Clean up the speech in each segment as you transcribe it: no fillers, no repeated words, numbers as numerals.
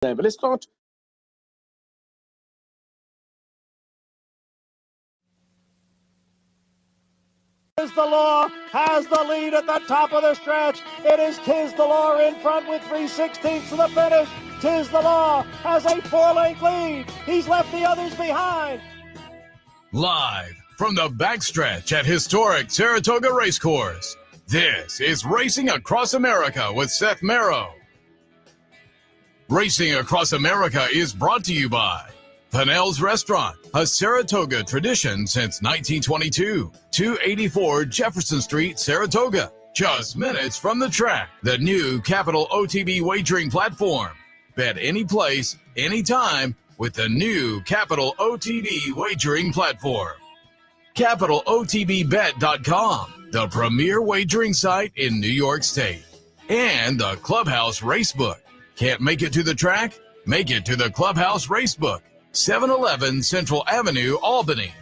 there, but it's not. Tiz the Law has the lead at the top of the stretch. It is Tiz the Law in front with 3/16 to the finish. Tiz the Law has a 4-length lead. He's left the others behind. Live from the backstretch at historic Saratoga Racecourse, this is Racing Across America with Seth Merrow. Racing Across America is brought to you by Pennell's Restaurant, a Saratoga tradition since 1922. 284 Jefferson Street, Saratoga. Just minutes from the track. The new Capital OTB wagering platform. Bet any place, anytime with the new Capital OTB wagering platform. CapitalOTBBet.com, the premier wagering site in New York State. And the Clubhouse Racebook. Can't make it to the track? Make it to the Clubhouse Racebook. 711 Central Avenue, Albany.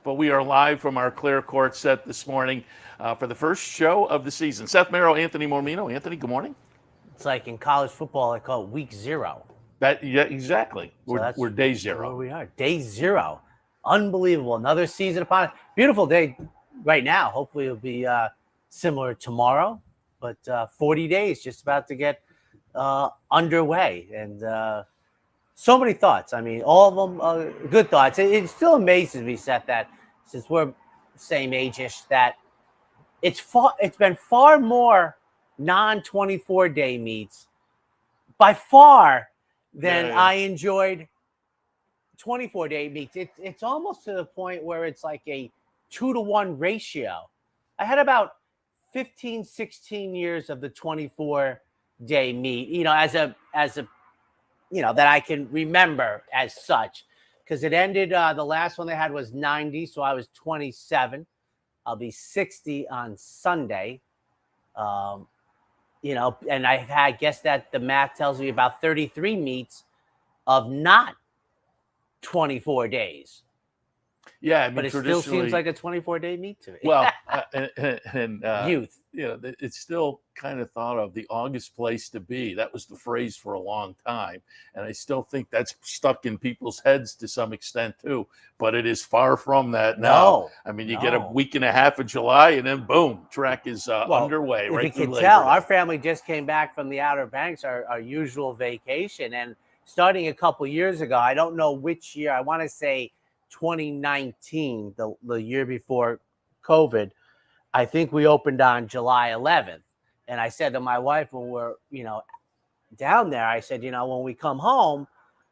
But we are live from our clear court set this morning for the first show of the season. Seth, Merrow, Anthony Mormino. Anthony, good morning. It's like in college football, they call it week 0. Yeah, exactly. So we're day 0. Where we are, day 0. Unbelievable. Another season upon us. Beautiful day right now. Hopefully it'll be similar tomorrow. But 40 days just about to get underway. And so many thoughts. I mean, all of them good thoughts. It still amazes me, Seth, that since we're same age-ish, that it's been far more non-24-day meets by far than I enjoyed 24-day meets. It's almost to the point where it's like a 2-to-1 ratio. I had about 15, 16 years of the 24-day meet, as a that I can remember as such, because it ended, the last one they had was 90. So I was 27. I'll be 60 on Sunday. And I've had, guess that the math tells me about 33 meets of not 24 days. Yeah, I mean, but it still seems like a 24-day meet to me. Well, youth. It's still kind of thought of the August place to be. That was the phrase for a long time. And I still think that's stuck in people's heads to some extent too. But it is far from that now. I mean, you get a week and a half of July and then boom, track is underway. If right you can tell, our family just came back from the Outer Banks, our usual vacation. And starting a couple years ago, I don't know which year, I want to say 2019, the year before COVID, I think we opened on July 11th. And I said to my wife when we're, down there, I said, when we come home,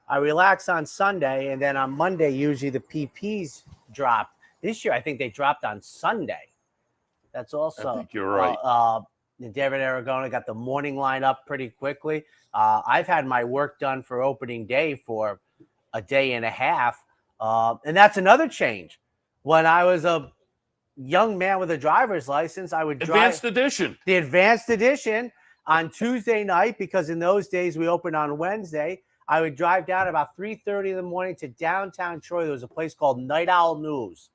I relax on Sunday. And then on Monday, usually the PPs drop. This year, I think they dropped on Sunday. That's also, I think you're right. David Aragona got the morning line up pretty quickly. I've had my work done for opening day for a day and a half. And that's another change. When I was a young man with a driver's license, I would drive the advanced edition on Tuesday night, because in those days we opened on Wednesday. I would drive down about 3:30 in the morning to downtown Troy. There was a place called Night Owl News.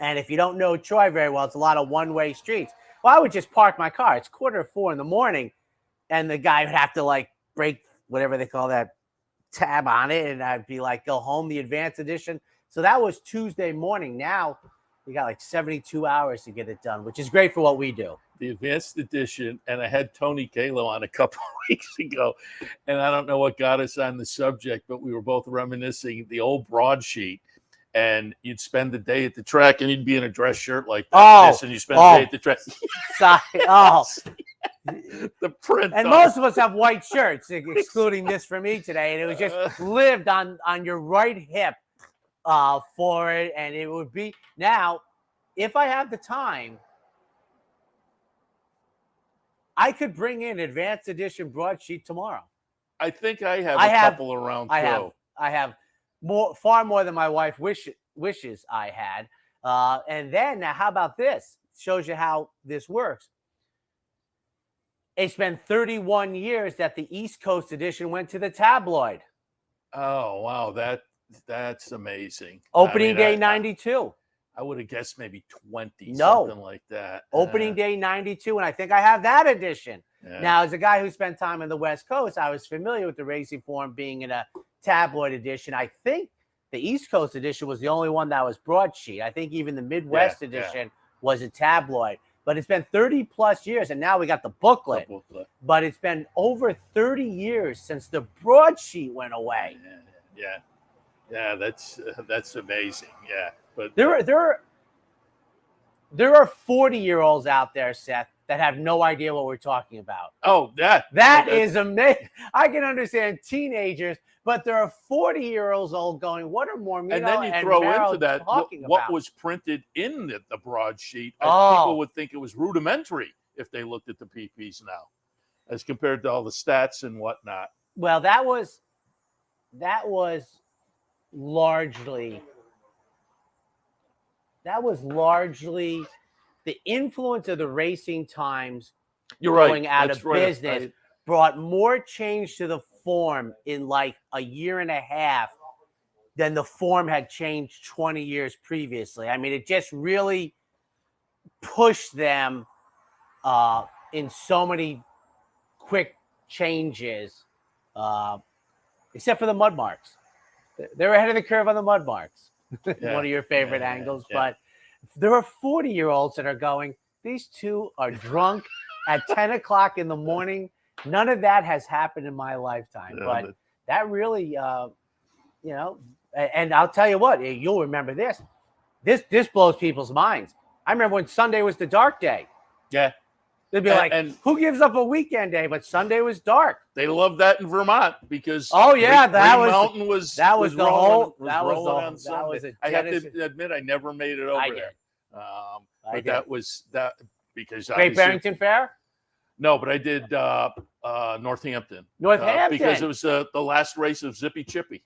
And if you don't know Troy very well, it's a lot of one-way streets. Well, I would just park my car. It's 3:45 in the morning, and the guy would have to break whatever they call that tab on it, and I'd be like, go home, the advanced edition. So that was Tuesday morning. Now we got 72 hours to get it done, which is great for what we do. The advanced edition, and I had Tony Kalo on a couple of weeks ago, and I don't know what got us on the subject, but we were both reminiscing the old broadsheet. And you'd spend the day at the track, and you'd be in a dress shirt like this, and you spend the day at the track. The print. And most of us have white shirts, excluding this for me today. And it was just lived on your right hip for it. And it would be now, if I have the time, I could bring in advanced edition broadsheet tomorrow. I think I have a couple around too. I have far more than my wife wishes I had. And then, now how about this? Shows you how this works. It's been 31 years that the East Coast edition went to the tabloid. Oh, wow. That's amazing. Opening day 92. I would have guessed maybe 20, No. something like that. Opening day 92, and I think I have that edition. Yeah. Now, as a guy who spent time in the West Coast, I was familiar with the racing form being in a tabloid edition. I think the East Coast edition was the only one that was broadsheet. I think even the Midwest edition was a tabloid. But it's been 30 plus years, and now we got the booklet. But it's been over 30 years since the broadsheet went away. Yeah, that's amazing. Yeah, but there are 40-year-olds out there, Seth, that have no idea what we're talking about. Oh, that is amazing. I can understand teenagers, but there are 40-year-olds old going, what are Mormino and then you throw Merrow into that what was printed in the broadsheet. People would think it was rudimentary if they looked at the PPs now, as compared to all the stats and whatnot. Well, that was largely the influence of the Racing Times going out of business brought more change to the form in like a year and a half than the form had changed 20 years previously. I mean, it just really pushed them in so many quick changes, except for the mud marks. They were ahead of the curve on the mud marks. One of your favorite angles. But there are 40-year-olds that are going, these two are drunk at 10 o'clock in the morning. None of that has happened in my lifetime. But that really, and I'll tell you what, you'll remember this. This blows people's minds. I remember when Sunday was the dark day. Yeah. They'd be and who gives up a weekend day? But Sunday was dark. They loved that in Vermont because Green Mountain was the whole on Sunday. I have to admit I never made it over there. But that was because Great Barrington Fair. No, but I did Northampton. Because it was the last race of Zippy Chippy.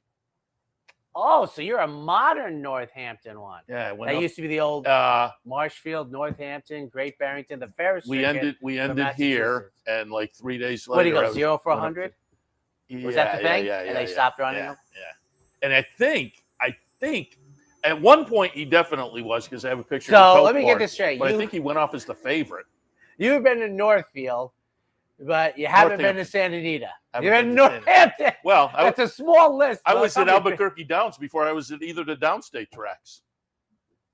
Oh, so you're a modern Northampton one. Yeah, that used to be the old Marshfield, Northampton, Great Barrington, the Ferris. We ended here, and like 3 days later. What do you go 0 for 100? Was that the thing? And they stopped running them. Yeah, and I think at one point he definitely was because I have a picture. So let me get this straight. But I think he went off as the favorite. You've been to Northfield, but you haven't been to Santa Anita. You've been to Northampton. Well, that's a small list. I was at Albuquerque Downs before I was at either the downstate tracks.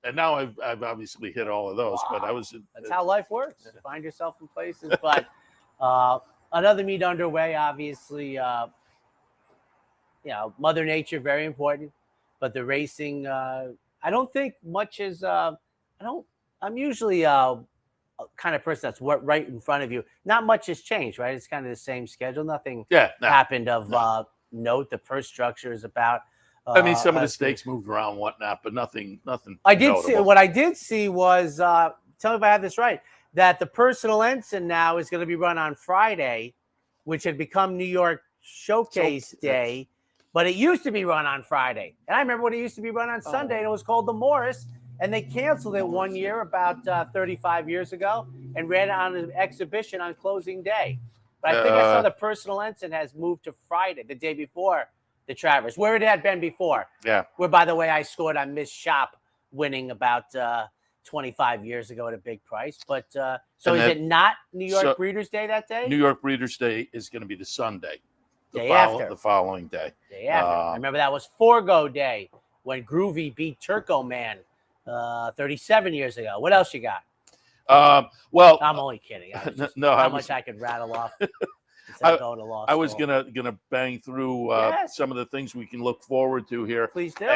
And now I've obviously hit all of those, but I was. That's how life works. Find yourself in places. But another meet underway, obviously. Mother Nature, very important. But the racing, I don't think much is. I'm usually kind of person that's right in front of you. Not much has changed, right? It's kind of the same schedule. Nothing happened of note. The purse structure is about. I mean, some of the stakes moved around, whatnot, but nothing. I did see. What I did see was, tell me if I have this right, that the Personal Ensign now is going to be run on Friday, which had become New York Showcase Day, but it used to be run on Friday. And I remember when it used to be run on Sunday, and it was called the Morris, and they canceled it one year about 35 years ago and ran it on an exhibition on closing day. But I think I saw the Personal Ensign has moved to Friday, the day before the Travers, where it had been before. Yeah. Where, by the way, I scored on Miss Shop winning about 25 years ago at a big price. But so is it not New York Breeders' Day that day? New York Breeders' Day is going to be the Sunday. The following day. Day after. I remember that was Forgo Day when Groovy beat Turco Man 37 years ago. What else you got? Well, I'm only kidding. Much I could rattle off. I was gonna bang through some of the things we can look forward to here. Please do.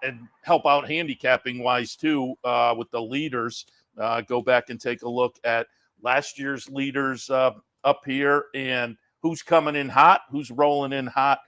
And help out handicapping wise too with the leaders. Go back and take a look at last year's leaders up here and who's coming in hot, who's rolling in hot,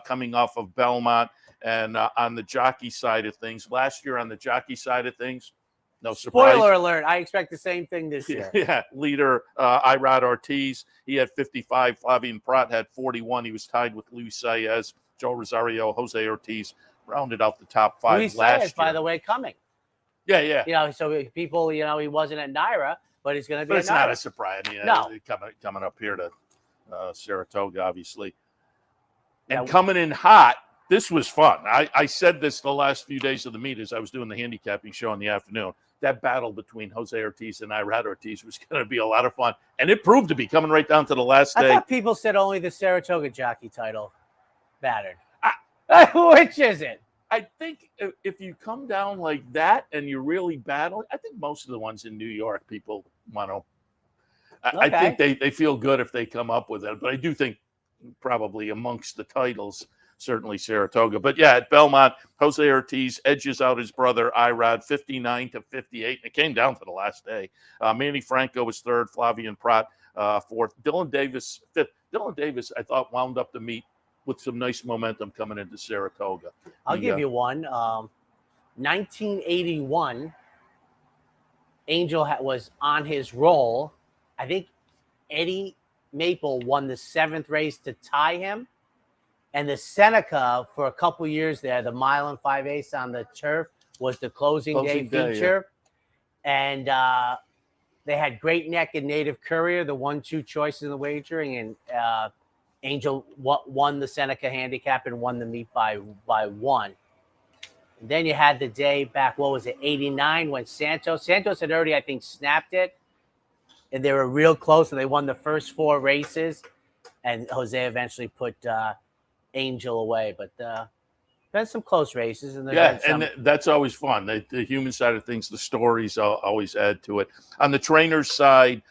coming off of Belmont. And on the jockey side of things, last year on the jockey side of things, no surprise. Spoiler alert, I expect the same thing this year. Yeah, leader Irad Ortiz, he had 55. Flavian Prat had 41. He was tied with Luis Saez, Joe Rosario, Jose Ortiz, rounded out the top five Luis last Saez, year. by the way, coming. Yeah. So people, he wasn't at Naira, but he's going to be. But it's not a surprise. I mean, No. coming up here to Saratoga, obviously, and Yeah. coming in hot. This was fun. I said this the last few days of the meet as I was doing the handicapping show in the afternoon. That battle between Jose Ortiz and Irad Ortiz was going to be a lot of fun, and it proved to be coming right down to the last day. I thought people said only the Saratoga jockey title mattered. Which is it? I think if you come down like that and you're really battling, I think most of the ones in New York, people want to. I think they feel good if they come up with it, but I do think probably amongst the titles, certainly Saratoga. But yeah, at Belmont, Jose Ortiz edges out his brother Irad 59-58, and it came down to the last day. Manny Franco was third, Flavian Prat fourth, Dylan Davis fifth. Dylan Davis, I thought, wound up the meet with some nice momentum coming into Saratoga. I'll give you one. 1981, Angel was on his roll. I think Eddie Maple won the 7th race to tie him. And the Seneca, for a couple years there, the mile and 5/8 on the turf was the closing day feature. Yeah. And they had Great Neck and Native Courier, the 1-2 choices in the wagering. And Angel won the Seneca handicap and won the meet by 1. And then you had the day back, what was it, 89, when Santos had already, I think, snapped it. And they were real close, and they won the first 4 races. And Jose eventually put Angel away. But been some close races. And and that's always fun. The human side of things, the stories always add to it. On the trainer's side,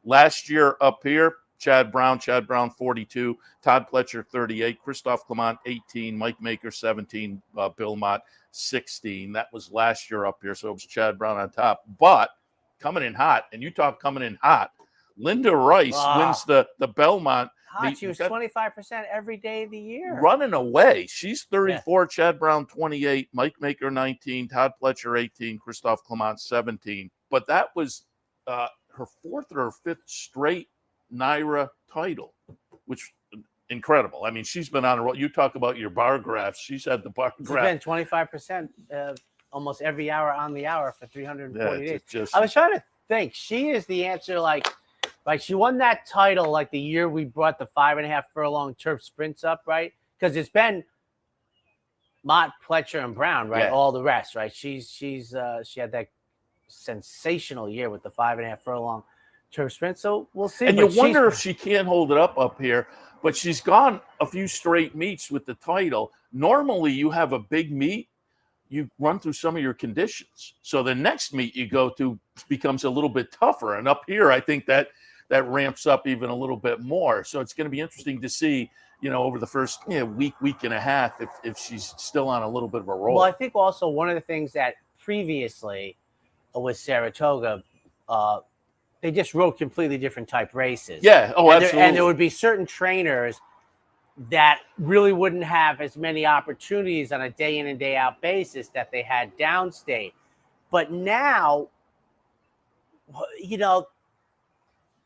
last year up here, Chad Brown 42, Todd Pletcher 38, Christophe Clement 18, Mike Maker 17, Bill Mott 16. That was last year up here, so it was Chad Brown on top. But coming in hot, and you talk coming in hot, Linda Rice wins the Belmont. She was 25% every day of the year. Running away. She's 34, Chad Brown 28, Mike Maker 19, Todd Pletcher 18, Christophe Clement 17. But that was her 4th or 5th straight NYRA title, which incredible. I mean, she's been on a roll. You talk about your bar graphs. She's had the bar graph. She's been 25% almost every hour on the hour for 340 days. I was trying to think. She is the answer. Like she won that title like the year we brought the 5.5 furlong turf sprints up, right? Because it's been Mott, Pletcher, and Brown, right? Yeah. All the rest, right? She had that sensational year with the 5.5 furlong turf sprint. So we'll see. And you wonder if she can't hold it up here, but she's gone a few straight meets with the title. Normally you have a big meet, you run through some of your conditions. So the next meet you go to becomes a little bit tougher. And up here, I think that ramps up even a little bit more. So it's going to be interesting to see, over the first week and a half, if she's still on a little bit of a roll. Well, I think also one of the things that previously with Saratoga, they just rode completely different type races. Yeah. Oh, absolutely. And there would be certain trainers that really wouldn't have as many opportunities on a day in and day out basis that they had downstate. But now,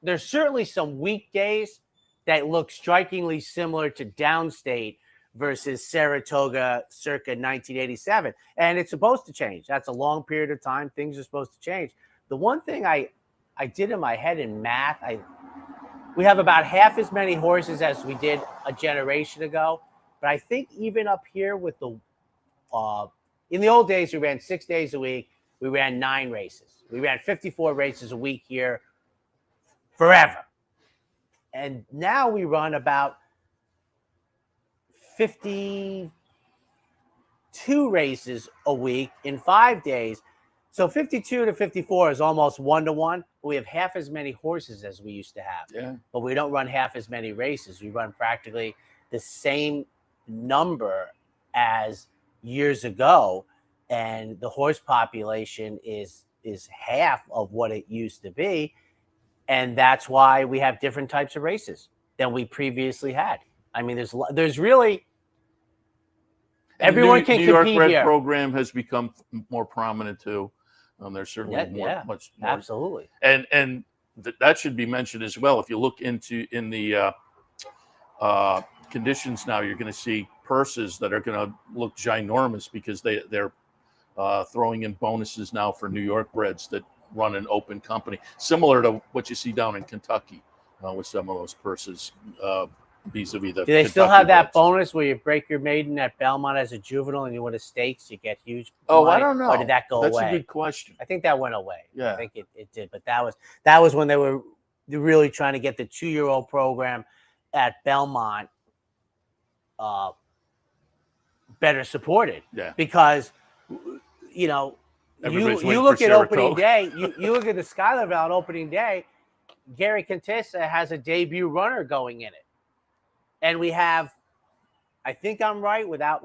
there's certainly some weekdays that look strikingly similar to downstate versus Saratoga circa 1987. And it's supposed to change. That's a long period of time. Things are supposed to change. The one thing I did in my head in math, we have about half as many horses as we did a generation ago. But I think even up here with the in the old days, we ran 6 days a week. We ran 9 races. We ran 54 races a week here forever. And now we run about 52 races a week in 5 days. So 52 to 54 is almost 1-to-1. We have half as many horses as we used to have. Yeah. But we don't run half as many races. We run practically the same number as years ago. And the horse population is half of what it used to be. And that's why we have different types of races than we previously had. I mean, there's really everyone can compete here. New York Red program has become more prominent too. There's certainly much more. Absolutely. And that should be mentioned as well. If you look in the conditions now, you're going to see purses that are going to look ginormous because they're throwing in bonuses now for New York Reds that run an open company, similar to what you see down in Kentucky with some of those purses. Vis-a-vis the Do they still Kentucky have that Reds. bonus where you break your maiden at Belmont as a juvenile and you win a stakes, you get huge Oh, money? I don't know. Or did that go That's away? a good question. I think that went away. Yeah. I think it did. But that was when they were really trying to get the 2-year-old program at Belmont better supported. Yeah. Because, you know, Everybody's you waiting look for at opening Saratoga. day, you look at the Schuylerville on opening day, Gary Contessa has a debut runner going in it. And we have, I think I'm right, without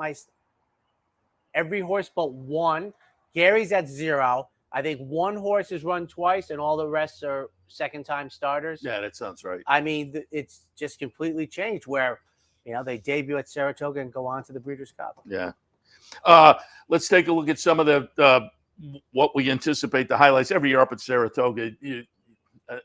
every horse but one. Gary's at 0. I think one horse is run twice and all the rest are second-time starters. Yeah, that sounds right. I mean, it's just completely changed where, you know, they debut at Saratoga and go on to the Breeders' Cup. Yeah. Let's take a look at some of the what we anticipate the highlights every year up at Saratoga.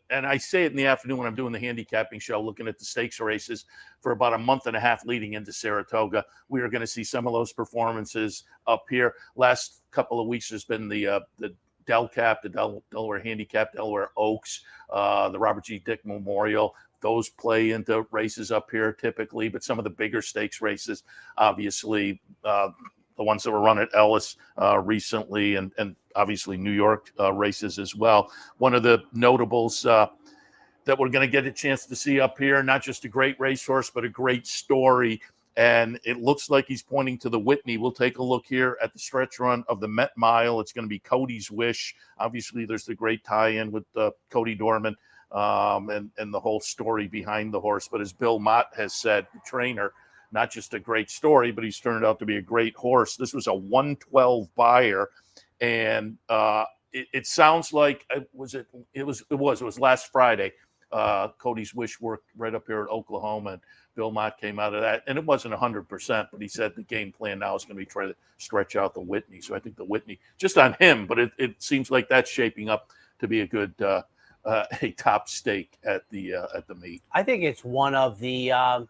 And I say it in the afternoon when I'm doing the handicapping show, looking at the stakes races for about a month and a half leading into Saratoga. We are going to see some of those performances up here. Last couple of weeks, there's been the Del Cap, the Delaware Handicap, Delaware Oaks, the Robert G. Dick Memorial. Those play into races up here typically, but some of the bigger stakes races, obviously, the ones that were run at Ellis recently, and obviously New York races as well. One of the notables that we're going to get a chance to see up here, not just a great racehorse, but a great story. And it looks like he's pointing to the Whitney. We'll take a look here at the stretch run of the Met Mile. It's going to be Cody's Wish. Obviously, there's the great tie-in with Cody Dorman and the whole story behind the horse. But as Bill Mott has said, the trainer, not just a great story, but he's turned out to be a great horse. This was a 112 buyer, and it sounds like it was last Friday. Cody's Wish worked right up here at Oklahoma, and Bill Mott came out of that, and it wasn't 100%, but he said the game plan now is going to be trying to stretch out the Whitney. So I think the Whitney, just on him, but it seems like that's shaping up to be a good a top stake at the meet. I think it's one of the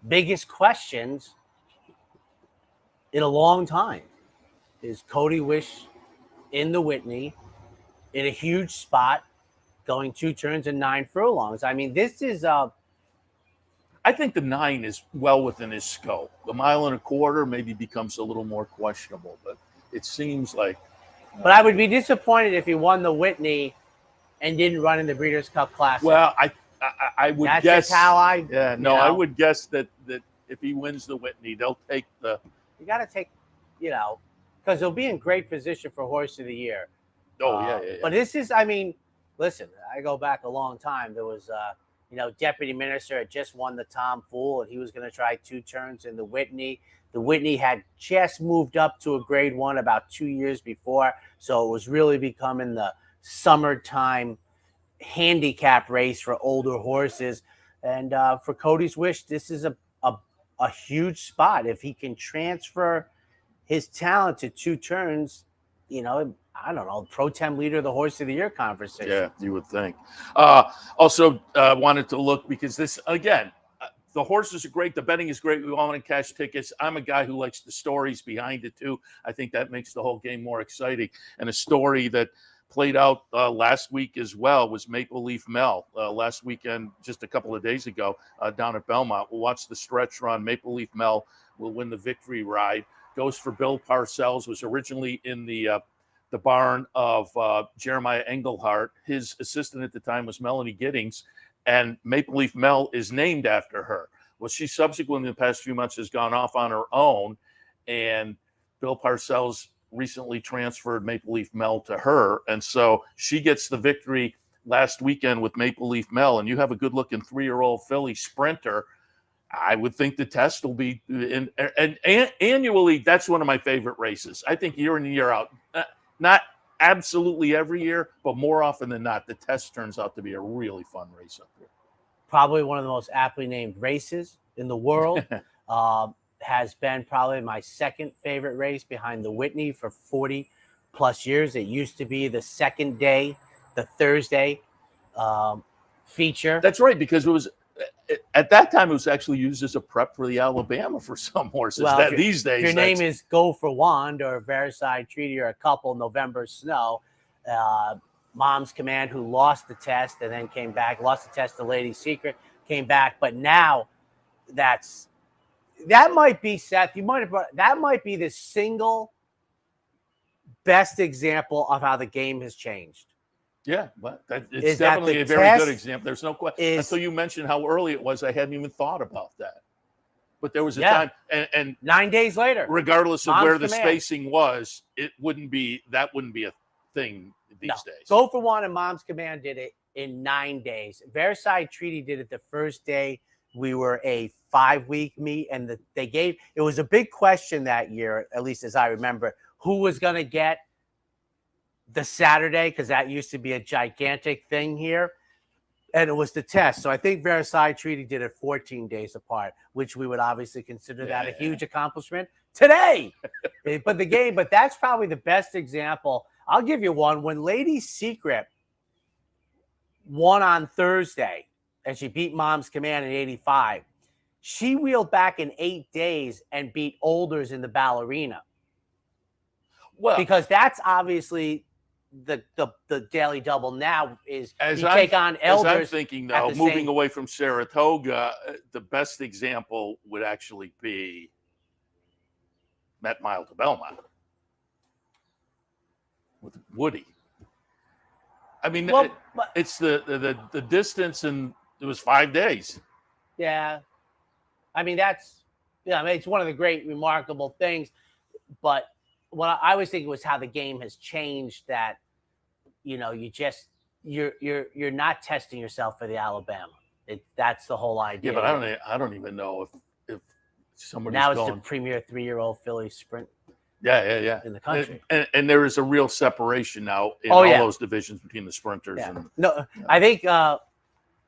biggest questions in a long time. Is Cody Wish in the Whitney in a huge spot, going 2 turns and 9 furlongs? I mean, this is I think the 9 is well within his scope. The 1.25 miles maybe becomes a little more questionable, but it seems like. But I would be disappointed if he won the Whitney and didn't run in the Breeders' Cup Classic. Well, I would That's guess. just how I. Yeah, no, I would guess that if he wins the Whitney, they'll take the. You got to take, because he'll be in great position for Horse of the Year. Oh yeah. But this is, I mean, listen, I go back a long time. There was, Deputy Minister had just won the Tom Fool, and he was going to try 2 turns in the Whitney. The Whitney had just moved up to a Grade 1 about 2 years before, so it was really becoming the summertime handicap race for older horses. And for Cody's Wish, this is a huge spot. If he can transfer his talent to 2 turns, I don't know, pro tem leader of the Horse of the Year conversation. Yeah, you would think. Also wanted to look because this, again, the horses are great. The betting is great. We all want to cash tickets. I'm a guy who likes the stories behind it too. I think that makes the whole game more exciting. And a story that played out last week as well was Maple Leaf Mel. Last weekend, just a couple of days ago, down at Belmont. We'll watch the stretch run. Maple Leaf Mel will win the victory ride. Goes for Bill Parcells, was originally in the barn of Jeremiah Engelhardt. His assistant at the time was Melanie Giddings, and Maple Leaf Mel is named after her. Well, she subsequently in the past few months has gone off on her own, and Bill Parcells recently transferred Maple Leaf Mel to her, and so she gets the victory last weekend with Maple Leaf Mel. And you have a good-looking 3-year-old filly sprinter. I would think the test will be, and annually, that's one of my favorite races. I think year in and year out, not absolutely every year, but more often than not, the test turns out to be a really fun race up here. Probably one of the most aptly named races in the world. Has been probably my second favorite race behind the Whitney for 40 plus years. It used to be the second day, the Thursday feature. That's right, because it was at that time it was actually used as a prep for the Alabama for some horses. These days, if your name is Go for Wand or Versailles Treaty or a couple November Snow, Mom's Command, who lost the test and then came back, lost the test to Lady Secret, came back. But now that might be, Seth, that might be the single best example of how the game has changed. Yeah, but it's definitely a very good example. There's no question. Until you mentioned how early it was, I hadn't even thought about that. But there was a time, and 9 days later, regardless of where the spacing was, that wouldn't be a thing these days. Go for One and Mom's Command did it in 9 days. Versailles Treaty did it the first day. We were a 5-week meet, and it was a big question that year, at least as I remember, who was going to get the Saturday, because that used to be a gigantic thing here. And it was the test. So I think Versailles Treaty did it 14 days apart, which we would obviously consider that a huge accomplishment today. But that's probably the best example. I'll give you one. When Lady Secret won on Thursday and she beat Mom's Command in 85, she wheeled back in 8 days and beat Olders in the ballerina. Well, because that's obviously the daily double now is take on Elders. As I'm thinking, though, moving away from Saratoga, the best example would actually be Met Mile to Belmont with Woody. I mean, it's the distance, and it was 5 days. Yeah. I mean, it's one of the great, remarkable things. But what I was thinking was how the game has changed, that, you're not testing yourself for the Alabama. That's the whole idea. Yeah, but I don't even know if somebody's now it's the premier 3-year-old Philly sprint. Yeah. In the country, and there is a real separation now in all those divisions between the sprinters. Yeah. I think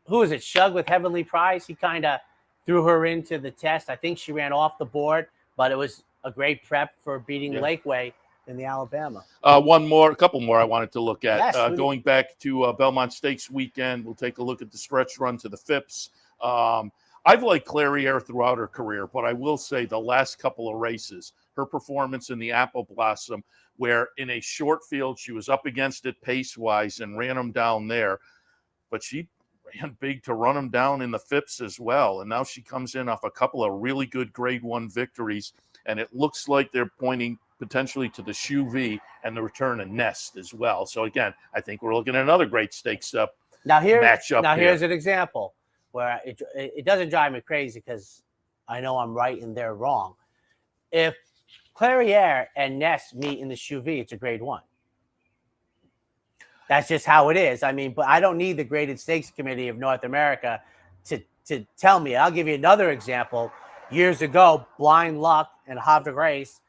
who is it? Shug with Heavenly Prize. He kind of threw her into the test. I think she ran off the board, but it was a great prep for beating Lakeway in the Alabama. A couple more I wanted to look at. Yes, going back to Belmont Stakes weekend, we'll take a look at the stretch run to the Phipps. I've liked Clairiere throughout her career, but I will say the last couple of races, her performance in the Apple Blossom, where in a short field she was up against it pace-wise and ran them down there, but she ran big to run them down in the Phipps as well. And now she comes in off a couple of really good Grade 1 victories, and it looks like they're pointing potentially to the Shoe V and the return of Nest as well. So again, I think we're looking at another great stakes matchup. Now here's an example where it doesn't drive me crazy because I know I'm right and they're wrong. If Clairiere and Nest meet in the Shoe V, it's a Grade 1. That's just how it is. I mean, but I don't need the Graded Stakes Committee of North America to tell me. I'll give you another example. Years ago, Blind Luck and Havre de Grace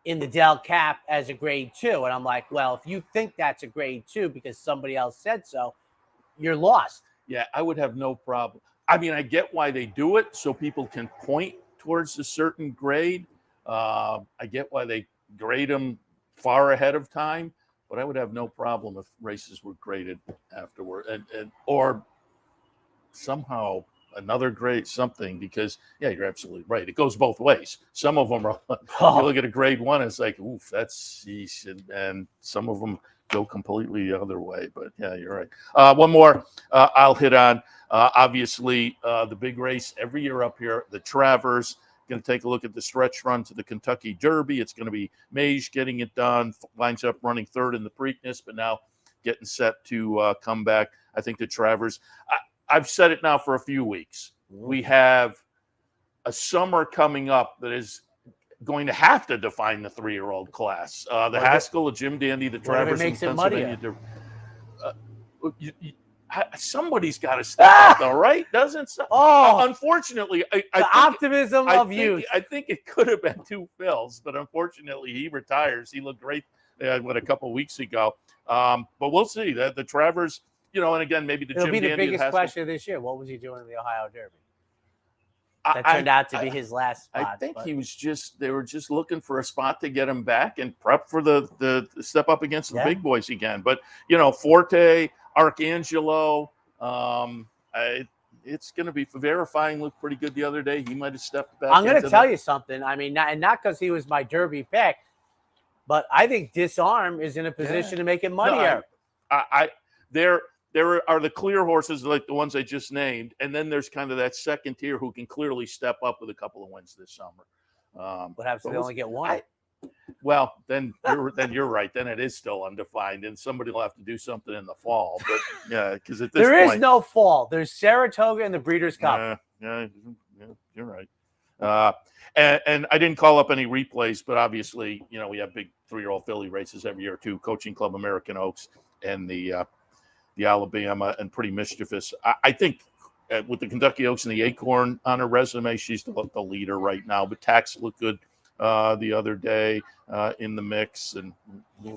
in the Del Cap as a Grade 2. And I'm like, well, if you think that's a Grade 2 because somebody else said so, you're lost. Yeah, I would have no problem. I mean, I get why they do it, so people can point towards a certain grade. I get why they grade them far ahead of time, but I would have no problem if races were graded afterward, or somehow another grade something, because you're absolutely right. It goes both ways. Some of them are, you look at a Grade 1, it's like, oof, that's sheesh, and some of them go completely the other way. But yeah, you're right. One more I'll hit on. Obviously, the big race every year up here, the Travers. Going to take a look at the stretch run to the Kentucky Derby. It's going to be Mage getting it done. Lines up running third in the Preakness, but now getting set to come back. I think the Travers. I've said it now for a few weeks. We have a summer coming up that is going to have to define the 3-year-old class. The Haskell, the Jim Dandy, the Travers, and Pennsylvania. Somebody's got to step up, though, right? Doesn't so? Unfortunately, I think optimism of youth. I think it could have been 2 Phils, but unfortunately, he retires. He looked great a couple of weeks ago. But we'll see. The Travers, and again, maybe It'll Jim be the Dandy biggest question this year. What was he doing in the Ohio Derby? That turned out to be his last spot. I think they were just looking for a spot to get him back and prep for the step up against the big boys again. But, Forte, Arcangelo, it's going to be verifying. Looked pretty good the other day. He might have stepped back. I'm going to tell you something. I mean, not because he was my Derby pick. But I think Disarm is in a position to make it muddier. There are the clear horses like the ones I just named, and then there's kind of that second tier who can clearly step up with a couple of wins this summer. What happens if they only get one? Well, then you're right. Then it is still undefined, and somebody will have to do something in the fall. But yeah, because at this there point, is no fall. There's Saratoga and the Breeders' Cup. Yeah, you're right. And I didn't call up any replays, but obviously, we have big 3-year-old filly races every year too. Coaching Club American Oaks and the Alabama, and Pretty Mischievous. I think with the Kentucky Oaks and the Acorn on her resume, she's the leader right now. But Tax looked good the other day in the mix. And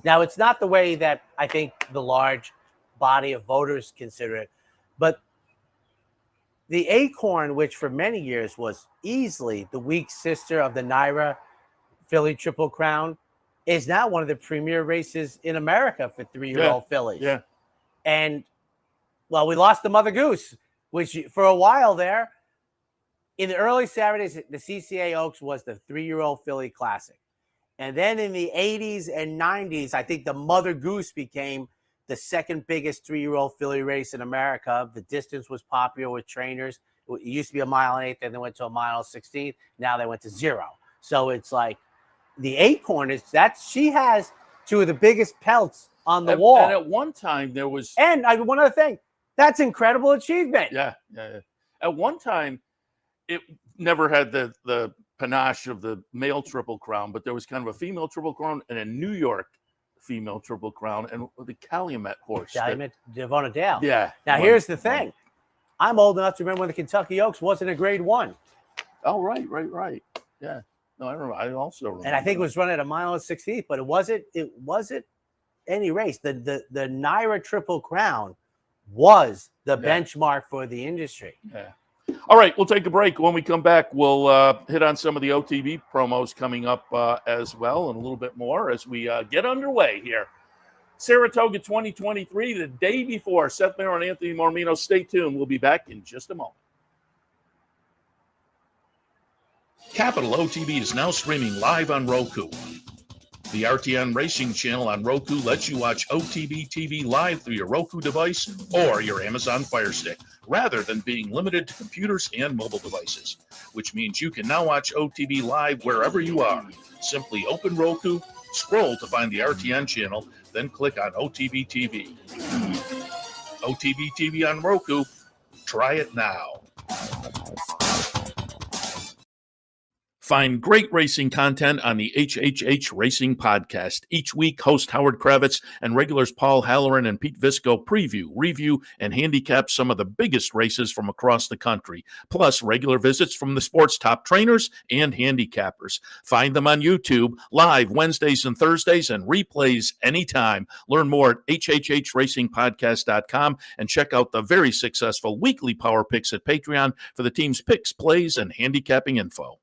now it's not the way that I think the large body of voters consider it, but the Acorn, which for many years was easily the weak sister of the Naira Filly Triple Crown, is now one of the premier races in America for 3-year-old fillies. Yeah. And, well, we lost the Mother Goose, which for a while there, in the early Saturdays, the CCA Oaks was the 3-year-old filly classic. And then in the 80s and 90s, I think the Mother Goose became the second biggest 3-year-old filly race in America. The distance was popular with trainers. It used to be a 1.8 miles, then they went to a 1.16 miles. Now they went to 0. So it's like the Acorn she has two of the biggest pelts on the wall. And at one time there was, and one other thing, that's incredible achievement. Yeah. At one time, it never had the panache of the male Triple Crown, but there was kind of a female Triple Crown and a New York female Triple Crown, and the Calumet horse. Calumet, Devona Dale. Yeah. Now, here's the thing. I'm old enough to remember when the Kentucky Oaks wasn't a grade 1. Oh, right. Yeah. No, I remember. I also remember. And I think it was run at a 1.16 miles, but it wasn't any race. The Naira Triple Crown was the benchmark for the industry. Yeah. All right, we'll take a break. When we come back, we'll hit on some of the OTB promos coming up as well, and a little bit more as we get underway here. Saratoga 2023, the day before. Seth, Merrow, and Anthony Mormino. Stay tuned. We'll be back in just a moment. Capital OTB is now streaming live on Roku. The RTN Racing channel on Roku lets you watch OTB TV live through your Roku device or your Amazon Fire Stick, rather than being limited to computers and mobile devices, which means you can now watch OTB live wherever you are. Simply open Roku, scroll to find the RTN channel, then click on OTB TV. OTB TV on Roku. Try it now. Find great racing content on the HHH Racing Podcast. Each week, host Howard Kravitz and regulars Paul Halloran and Pete Visco preview, review, and handicap some of the biggest races from across the country, plus regular visits from the sport's top trainers and handicappers. Find them on YouTube, live Wednesdays and Thursdays, and replays anytime. Learn more at hhhracingpodcast.com and check out the very successful weekly Power Picks at Patreon for the team's picks, plays, and handicapping info.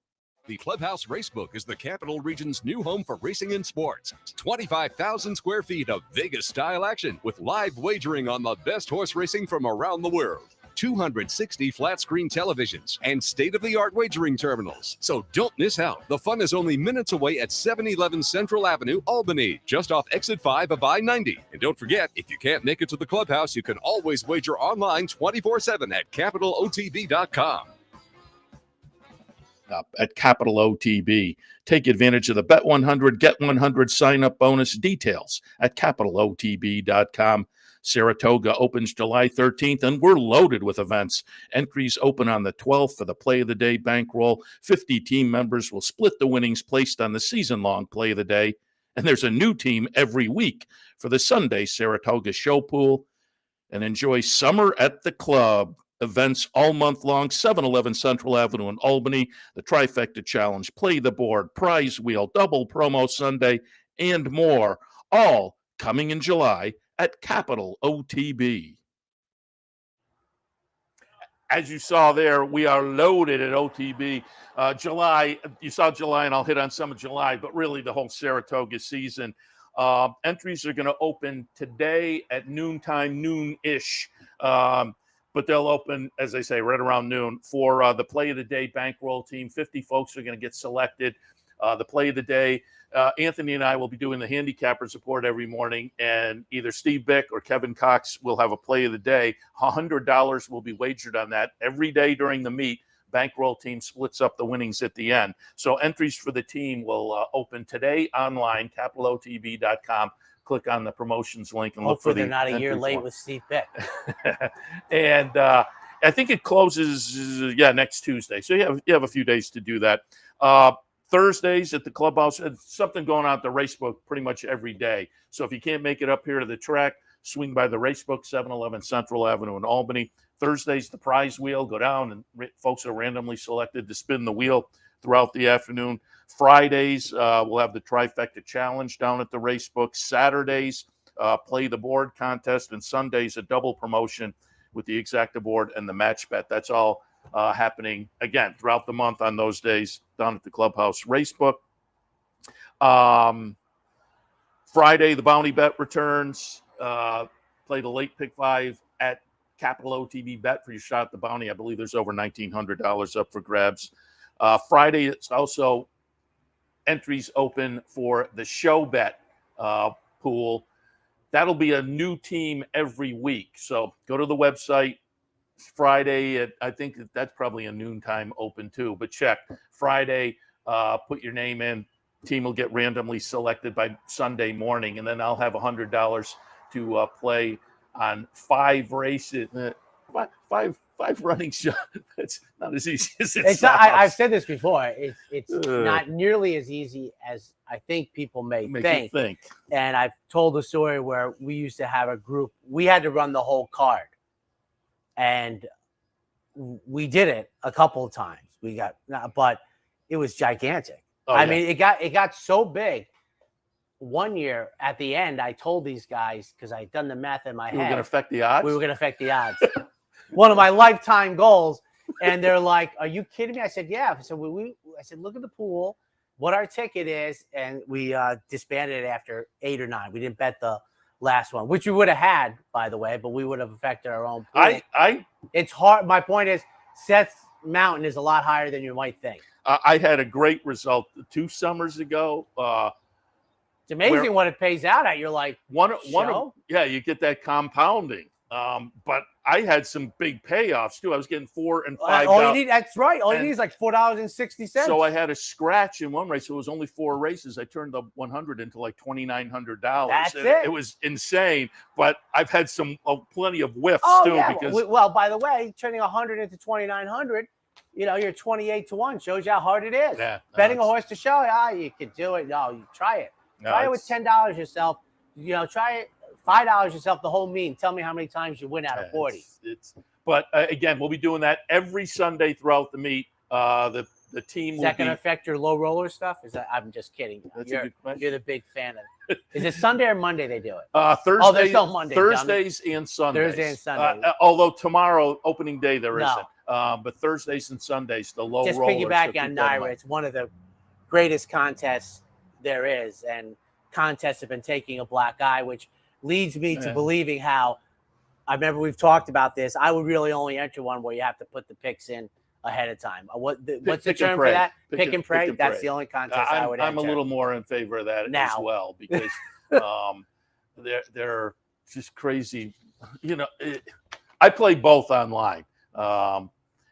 The Clubhouse Racebook is the Capital Region's new home for racing and sports. 25,000 square feet of Vegas-style action with live wagering on the best horse racing from around the world. 260 flat-screen televisions and state-of-the-art wagering terminals. So don't miss out. The fun is only minutes away at 711 Central Avenue, Albany, just off Exit 5 of I-90. And don't forget, if you can't make it to the Clubhouse, you can always wager online 24/7 at CapitalOTB.com. At Capital OTB. Take advantage of the Bet 100, Get 100 sign-up bonus. Details at CapitalOTB.com. Saratoga opens July 13th, and we're loaded with events. Entries open on the 12th for the Play of the Day bankroll. 50 team members will split the winnings placed on the season-long Play of the Day, and there's a new team every week for the Sunday Saratoga Show Pool. And enjoy Summer at the Club. Events all month long, 711 Central Avenue in Albany, the Trifecta Challenge, Play the Board, Prize Wheel, Double Promo Sunday, and more, all coming in July at Capital OTB. As you saw there, we are loaded at OTB. July, you saw July, and I'll hit on some of July, but really the whole Saratoga season. Entries are going to open today at noontime, noon-ish. But they'll open, as I say, right around noon for the Play of the Day bankroll team. 50 folks are going to get selected. the play of the day. Anthony and I will be doing the handicappers report every morning, and either Steve Bick or Kevin Cox will have a play of the day. $100 will be wagered on that every day during the meet. Bankroll team splits up the winnings at the end. So entries for the team will open today online, capitalotb.com. Click on the promotions link and Hopefully look for the they're not a year late form. with Steve Bick. And I think it closes, next Tuesday. So you have a few days to do that. Thursdays at the clubhouse, something going on at the racebook pretty much every day. So if you can't make it up here to the track, swing by the racebook, 711 Central Avenue in Albany. Thursdays, the prize wheel, go down, and folks are randomly selected to spin the wheel throughout the afternoon. Fridays, we'll have the trifecta challenge down at the racebook. Saturdays, play the board contest, and Sundays, a double promotion with the exacta board and the match bet. That's all happening again throughout the month on those days down at the clubhouse racebook. Friday, the bounty bet returns. Play the late pick 5 at Capital OTB bet for your shot at the bounty. I believe there's over $1,900 up for grabs. Friday, it's also entries open for the show bet pool. That'll be a new team every week. So go to the website. Friday, I think that's probably a noontime open too, but check Friday, put your name in, team will get randomly selected by Sunday morning, and then I'll have $100 to play on 5 races, five running shots. That's not as easy as it sounds. I've said this before. It's not nearly as easy as I think people may think. And I've told a story where we used to have a group. We had to run the whole card. And we did it a couple of times. But it was gigantic. I mean, it got so big. One year at the end, I told these guys, because I'd done the math in my head. We were going to affect the odds? We were going to affect the odds. One of my lifetime goals. And they're like, "Are you kidding me?" I said, "Yeah." So I said, "Look at the pool, what our ticket is." And we disbanded it after 8 or 9. We didn't bet the last one, which we would have had, by the way, but we would have affected our own pool. It's hard. My point is, Seth's mountain is a lot higher than you might think. I had a great result 2 summers ago. It's amazing what it pays out at. You're like, you get that compounding. But I had some big payoffs too. I was getting $4 and $5. All you need, that's right. All you need is like $4.60. So I had a scratch in one race. So it was only 4 races. I turned the 100 into like $2,900. That's it. It was insane. But I've had some plenty of whiffs too. Yeah. Because well, by the way, turning 100 into 2,900, you're 28-1. Shows you how hard it is. Yeah, Betting a horse to show you could do it. No, you try it. Try it with $10 yourself. Try it. $5 yourself the whole meet. Tell me how many times you win out of 40. But again, we'll be doing that every Sunday throughout the meet. The team is that going to affect your low roller stuff? I'm just kidding. You're the big fan of it. Is it Sunday or Monday they do it? There's no Monday. Thursdays and Sundays. Thursday and Sunday. Although tomorrow, opening day, there isn't. But Thursdays and Sundays, the low rollers. Just piggyback on Naira. It's one of the greatest contests there is. And contests have been taking a black eye, which leads me to believing how, I remember we've talked about this, I would really only enter one where you have to put the picks in ahead of time. What's the term for that? Pick and pray? That's the only contest I would enter. I'm a little more in favor of that as well, because they're just crazy. I play both online.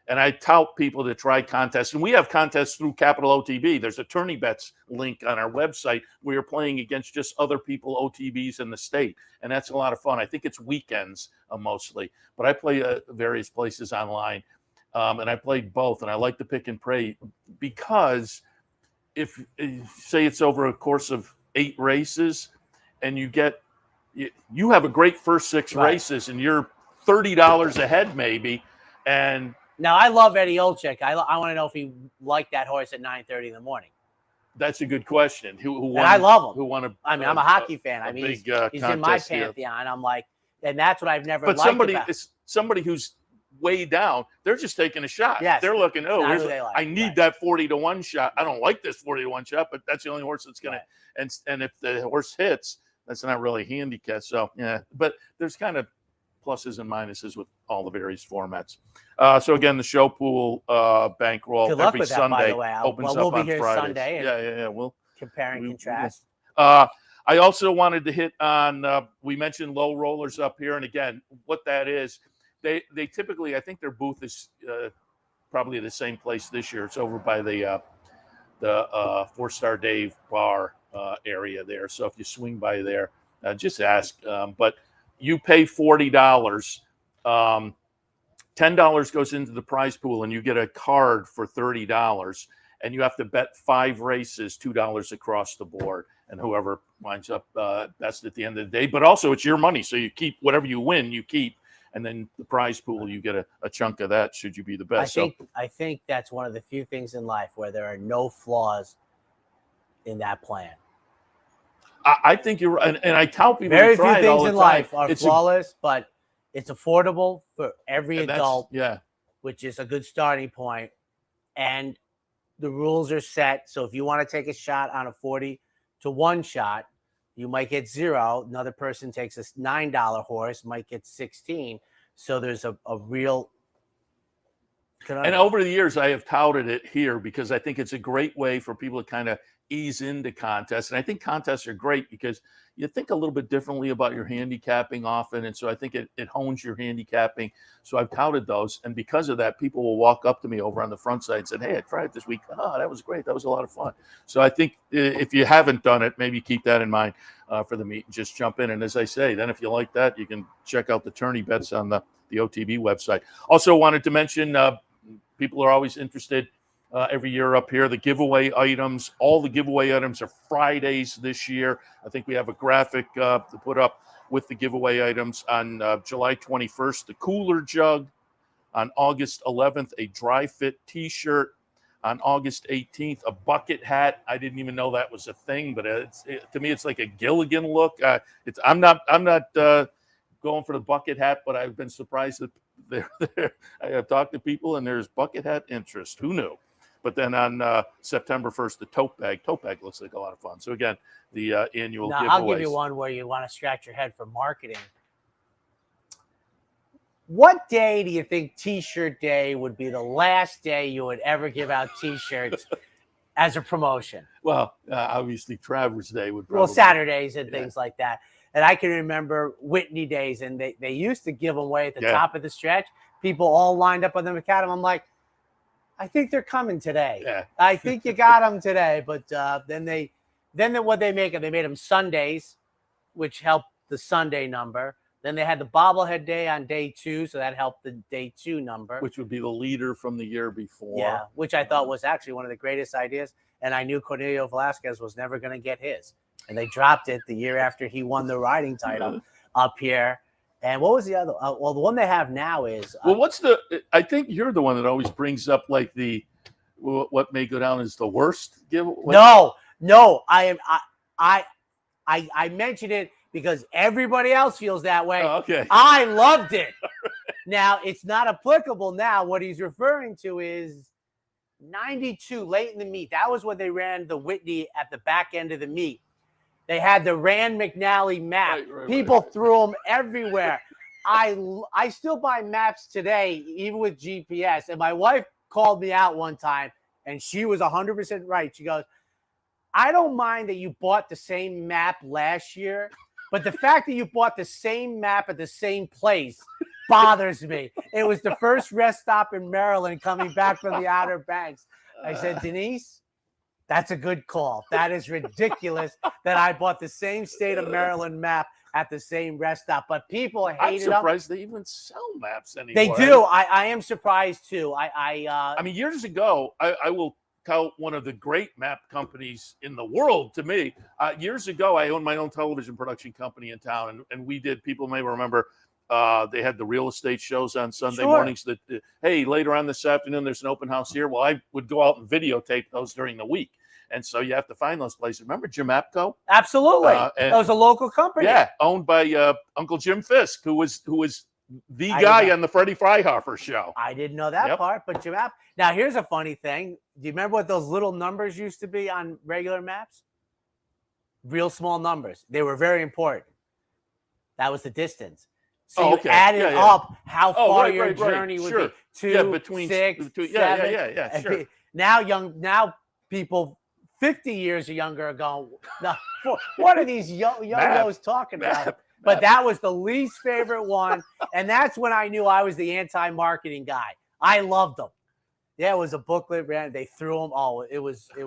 And I tout people to try contests. And we have contests through Capital OTB. There's a tourney bets link on our website where you're playing against just other people, OTBs in the state. And that's a lot of fun. I think it's weekends mostly. But I play various places online. And I played both. And I like to pick and pray because if, say, it's over a course of 8 races and you have a great first 6 races and you're $30 ahead maybe. And now, I love Eddie Olczyk. I want to know if he liked that horse at 9:30 in the morning. That's a good question. Who won? And I love him. Who won I'm a hockey fan. I mean, he's in my pantheon. Here. I'm like, and that's what I've never liked about. Somebody who's way down, they're just taking a shot. Yes, they're looking, I need that 40-1 shot. I don't like this 40-1 shot, but that's the only horse that's going to. And if the horse hits, that's not really handicapped. So, yeah. But there's kind of pluses and minuses with all the various formats. So again, the show pool bankroll Good luck every with that, Sunday by the way. opens we'll up be on here Fridays. Sunday. And Yeah. We'll compare and contrast. I also wanted to hit on, we mentioned low rollers up here. And again, what that is, they typically, I think their booth is probably the same place this year. It's over by the 4-Star Dave bar area there. So if you swing by there, just ask. But you pay $40. $10 goes into the prize pool, and you get a card for $30. And you have to bet 5 races, $2 across the board. And whoever winds up best at the end of the day. But also, it's your money. So you keep whatever you win, you keep. And then the prize pool, you get a chunk of that should you be the best. I think that's one of the few things in life where there are no flaws in that plan. I think you're right. And I tell people Very few things in life are flawless, but it's affordable for every adult, which is a good starting point. And the rules are set. So if you want to take a shot on a 40-1 shot, you might get 0. Another person takes a $9 horse, might get 16. So there's a real. And over the years, I have touted it here because I think it's a great way for people to kind of ease into contests. And I think contests are great because you think a little bit differently about your handicapping often. And so I think it hones your handicapping. So I've touted those. And because of that, people will walk up to me over on the front side and say, hey, I tried it this week. Oh, that was great. That was a lot of fun. So I think if you haven't done it, maybe keep that in mind for the meet and just jump in. And as I say, then if you like that, you can check out the tourney bets on the OTB website. Also wanted to mention, people are always interested every year up here. The giveaway items, all the giveaway items are Fridays this year. I think we have a graphic to put up with the giveaway items on July 21st, the cooler jug. On August 11th, a dry fit T-shirt. On August 18th, a bucket hat. I didn't even know that was a thing, but to me, it's like a Gilligan look. I'm not going for the bucket hat, but I've been surprised that I have talked to people and there's bucket hat interest. Who knew? But then on September 1st, the tote bag. Tote bag looks like a lot of fun. So again, the annual giveaways. I'll give you one where you want to scratch your head for marketing. What day do you think T-shirt day would be the last day you would ever give out T-shirts as a promotion? Well, obviously Travers Day would probably. Well, Saturdays and things like that. And I can remember Whitney days, and they used to give them away at the top of the stretch. People all lined up on the macadam. I'm like, I think they're coming today. Yeah. I think you got them today. But what they made them Sundays, which helped the Sunday number. Then they had the bobblehead day on day 2, so that helped the day 2 number. Which would be the leader from the year before. Yeah, which I thought was actually one of the greatest ideas. And I knew Cornelio Velasquez was never going to get his. And they dropped it the year after he won the riding title up here. And what was the other? Well, the one they have now is. I think you're the one that always brings up like what may go down as the worst giveaway. No, I mentioned it because everybody else feels that way. Oh, okay. I loved it. Now, it's not applicable now. What he's referring to is 92, late in the meet. That was when they ran the Whitney at the back end of the meet. They had the Rand McNally map. People threw them everywhere. I still buy maps today, even with GPS. And my wife called me out one time, and she was 100% right. She goes, I don't mind that you bought the same map last year, but the fact that you bought the same map at the same place bothers me. It was the first rest stop in Maryland coming back from the Outer Banks. I said, Denise, that's a good call. That is ridiculous that I bought the same state of Maryland map at the same rest stop. But people hate it. I'm surprised they even sell maps anymore. They do. I am surprised too. I mean, years ago, I will tout one of the great map companies in the world to me. Years ago, I owned my own television production company in town, and we did. People may remember. They had the real estate shows on Sunday mornings that, hey, later on this afternoon, there's an open house here. Well, I would go out and videotape those during the week. And so you have to find those places. Remember Jim Apco? Absolutely. That was a local company. Yeah, owned by Uncle Jim Fisk, who was the guy on the Freddie Freihofer show. I didn't know that part, but Jim Apco. Now, here's a funny thing. Do you remember what those little numbers used to be on regular maps? Real small numbers. They were very important. That was the distance. So Oh, you okay. added Yeah, yeah. up how Oh, far right, your right, right. journey would Sure. be. 2, Yeah, between 6, between, 7. yeah, sure. Now people 50 years or younger are going, no, what are these yo-yos talking about? But that was the least favorite one. And that's when I knew I was the anti-marketing guy. I loved them. Yeah, it was a booklet, man. They threw them. Oh, it was ugly. It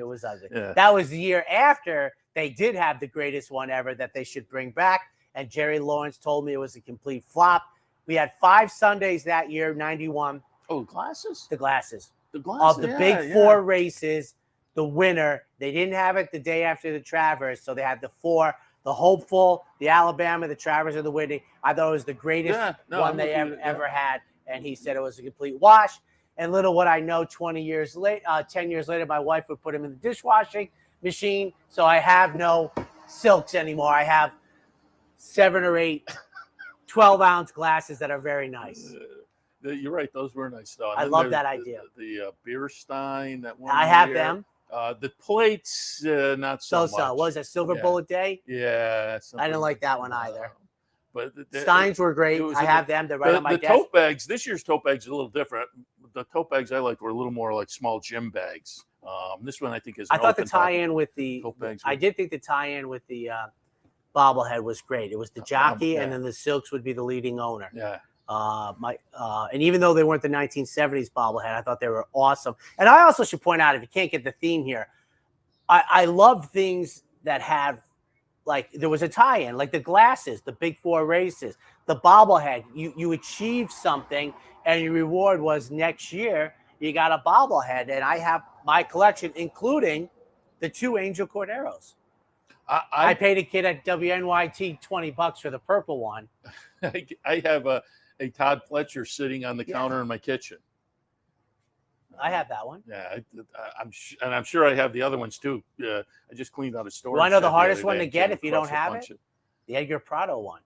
was ugly. Yeah. That was the year after they did have the greatest one ever that they should bring back. And Jerry Lawrence told me it was a complete flop. We had 5 Sundays that year, 91. Oh, glasses? The glasses. The glasses. Of the big 4 races, the winner. They didn't have it the day after the Travers, so they had the 4. The Hopeful, the Alabama, the Travers, and the Whitney. I thought it was the greatest one they ever had. And he said it was a complete wash. And little what I know, 10 years later, my wife would put him in the dishwashing machine. So I have no silks anymore. I have 7 or 8 12-ounce glasses that are very nice. You're right. Those were nice, though. I love that idea. The beer stein. That one. I have them. The plates, not so much. What was that, Silver Bullet Day? Yeah. I didn't like that one either. But Steins were great. I have them. They're right on my desk. The tote bags, this year's tote bags are a little different. The tote bags I liked were a little more like small gym bags. This one I think is. I thought the tie-in with the. I did think the tie-in with the bobblehead was great. It was the jockey, and then the Silks would be the leading owner. Yeah. And even though they weren't the 1970s bobblehead, I thought they were awesome. And I also should point out, if you can't get the theme here, I love things that have, like, there was a tie-in, like the glasses, the big 4 races, the bobblehead. You achieved something, and your reward was next year you got a bobblehead. And I have my collection, including the 2 Angel Corderos. I paid a kid at WNYT $20 for the purple one. I have a Todd Fletcher sitting on the counter in my kitchen. I have that one. Yeah, I'm sure I have the other ones too. I just cleaned out a storage. Well, I know the hardest one to get if you don't have it? The Edgar Prado one.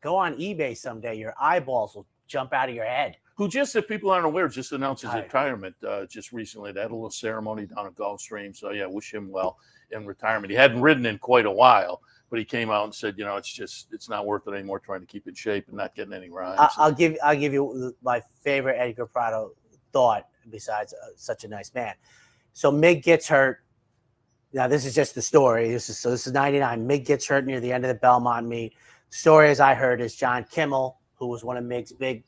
Go on eBay someday. Your eyeballs will jump out of your head. Who, just if people aren't aware, just announced his retirement just recently. They had a little ceremony down at Gulfstream. So, yeah, wish him well in retirement. He hadn't ridden in quite a while, but he came out and said, it's not worth it anymore trying to keep in shape and not getting any rides. I'll give you my favorite Edgar Prado thought, besides such a nice man. So Mig gets hurt. Now, this is just the story. This is 99. Mig gets hurt near the end of the Belmont meet. The story, as I heard, is John Kimmel, who was one of Mig's big,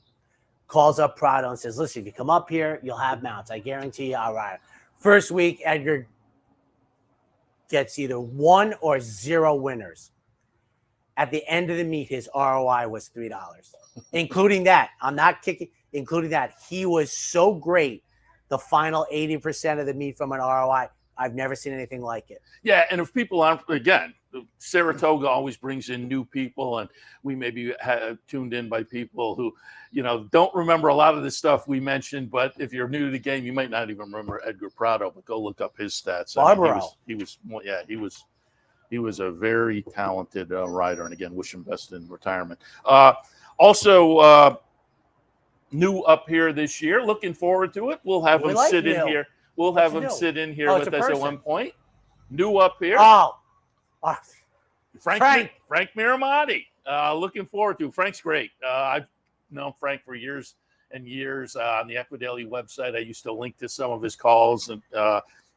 calls up Prado and says, listen, if you come up here, you'll have mounts. I guarantee you I'll ride. First week, Edgar gets either 1 or 0 winners. At the end of the meet, his ROI was $3, including that. I'm not kicking, including that. He was so great, the final 80% of the meet from an ROI. I've never seen anything like it. Yeah, and if people aren't, again, Saratoga always brings in new people, and we maybe have tuned in by people who, don't remember a lot of the stuff we mentioned. But if you're new to the game, you might not even remember Edgar Prado. But go look up his stats. Barbaro. He was a very talented rider, and again, wish him best in retirement. Also, new up here this year. Looking forward to it. We'll have him sit in here. We'll have him sit in here with us at one point. New up here. Frank Miramati. Looking forward to. Frank's great. I've known Frank for years and years on the Equidaily website. I used to link to some of his calls, and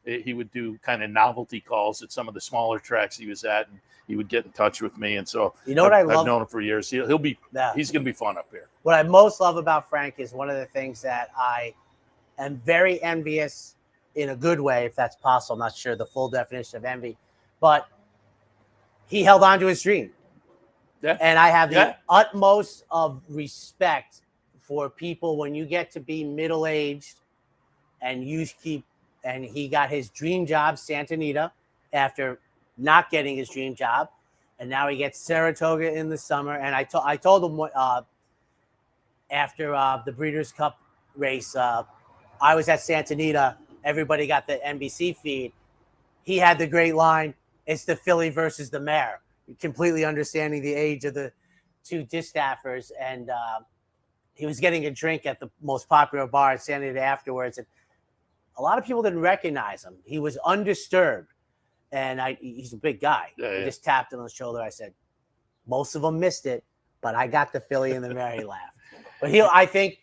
he would do kind of novelty calls at some of the smaller tracks he was at, and he would get in touch with me. And so, what I love? I've known him for years. He's going to be fun up here. What I most love about Frank is one of the things that I am very envious, in a good way, if that's possible. I'm not sure the full definition of envy, but he held on to his dream. Yeah. And I have the utmost of respect for people when you get to be middle-aged and he got his dream job, Santa Anita, after not getting his dream job. And now he gets Saratoga in the summer. And I told him after the Breeders' Cup race, I was at Santa Anita. Everybody got the NBC feed. He had the great line, it's the filly versus the mare. Completely understanding the age of the 2 distaffers. And he was getting a drink at the most popular bar in Santa Anita afterwards. And a lot of people didn't recognize him. He was undisturbed. And he's a big guy. I just tapped him on the shoulder. I said, most of them missed it, but I got the Philly and the Mary laugh. But I think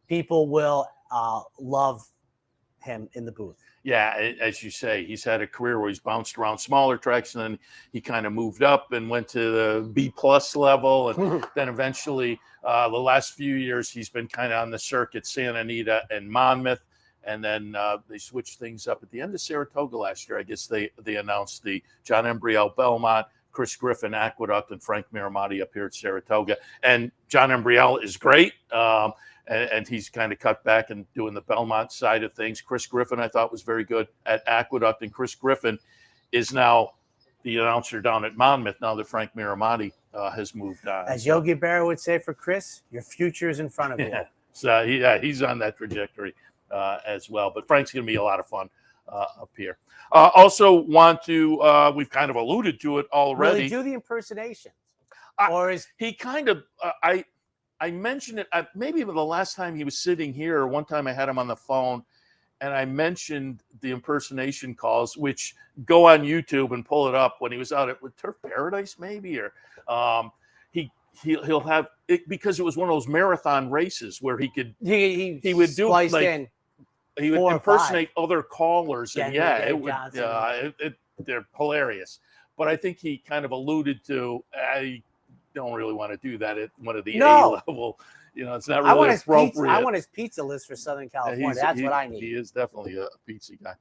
people will love him in the booth. Yeah, as you say, he's had a career where he's bounced around smaller tracks, and then he kind of moved up and went to the B+ level, and then eventually the last few years he's been kind of on the circuit, Santa Anita and Monmouth, and then they switched things up at the end of Saratoga last year. I guess they announced the John Embriel Belmont, Chris Griffin Aqueduct, and Frank Miramati up here at Saratoga. And John Embriel is great. And he's kind of cut back and doing the Belmont side of things. Chris Griffin, I thought, was very good at Aqueduct. And Chris Griffin is now the announcer down at Monmouth now that Frank Miramati has moved on. As Yogi Berra would say for Chris, your future is in front of you. So, he's on that trajectory as well. But Frank's going to be a lot of fun up here. Also want to, we've kind of alluded to it already. Really do the impersonations? Or is he kind of, I mentioned it maybe the last time he was sitting here, or one time I had him on the phone, and I mentioned the impersonation calls, which go on YouTube and pull it up when he was out at Turf Paradise, maybe, or he'll have it because it was one of those marathon races where he could he would do like in he would impersonate other callers, and they're hilarious. But I think he kind of alluded to don't really want to do that at one of the A level. It's not really appropriate. I want his pizza list for Southern California. That's what I need. He is definitely a pizza guy.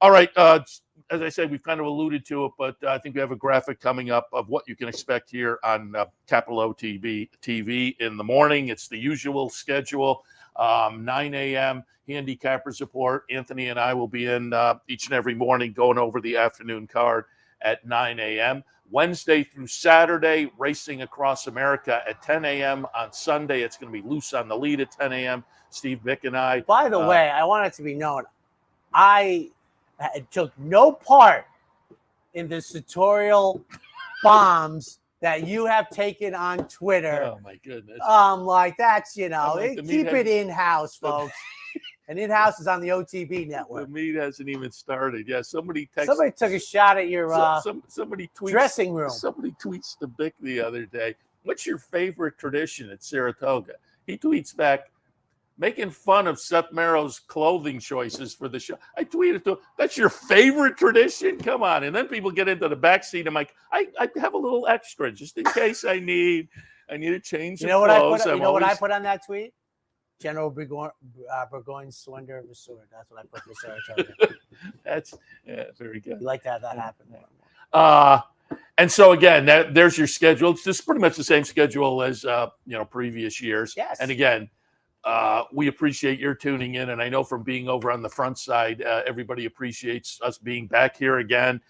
All right. As I said, we've kind of alluded to it, but I think we have a graphic coming up of what you can expect here on Capital OTB TV in the morning. It's the usual schedule, 9 a.m. Handicappers Report. Anthony and I will be in each and every morning going over the afternoon card at 9 a.m. Wednesday through Saturday, racing across America at 10 a.m. On Sunday, it's going to be Loose on the Lead at 10 a.m. Steve Bick and I. By the way, I want it to be known, I took no part in the sartorial bombs that you have taken on Twitter. Oh, my goodness. Like that's, keep it in-house, folks. And in-house is on the OTB network. The meet hasn't even started. Yeah, somebody took a shot at your somebody tweets, dressing room. Somebody tweets to Bick the other day, what's your favorite tradition at Saratoga? He tweets back, making fun of Seth Merrow's clothing choices for the show. I tweeted to him, that's your favorite tradition? Come on. And then people get into the backseat. I'm like, I have a little extra just in case I need to change some clothes. What I put on that tweet? General Burgoyne's Swindler of the Sword. That's what I put for Saratoga. That's very good. You like to have that happen. And so again, there's your schedule. It's just pretty much the same schedule as previous years. Yes. And again, we appreciate your tuning in, and I know from being over on the front side, everybody appreciates us being back here again.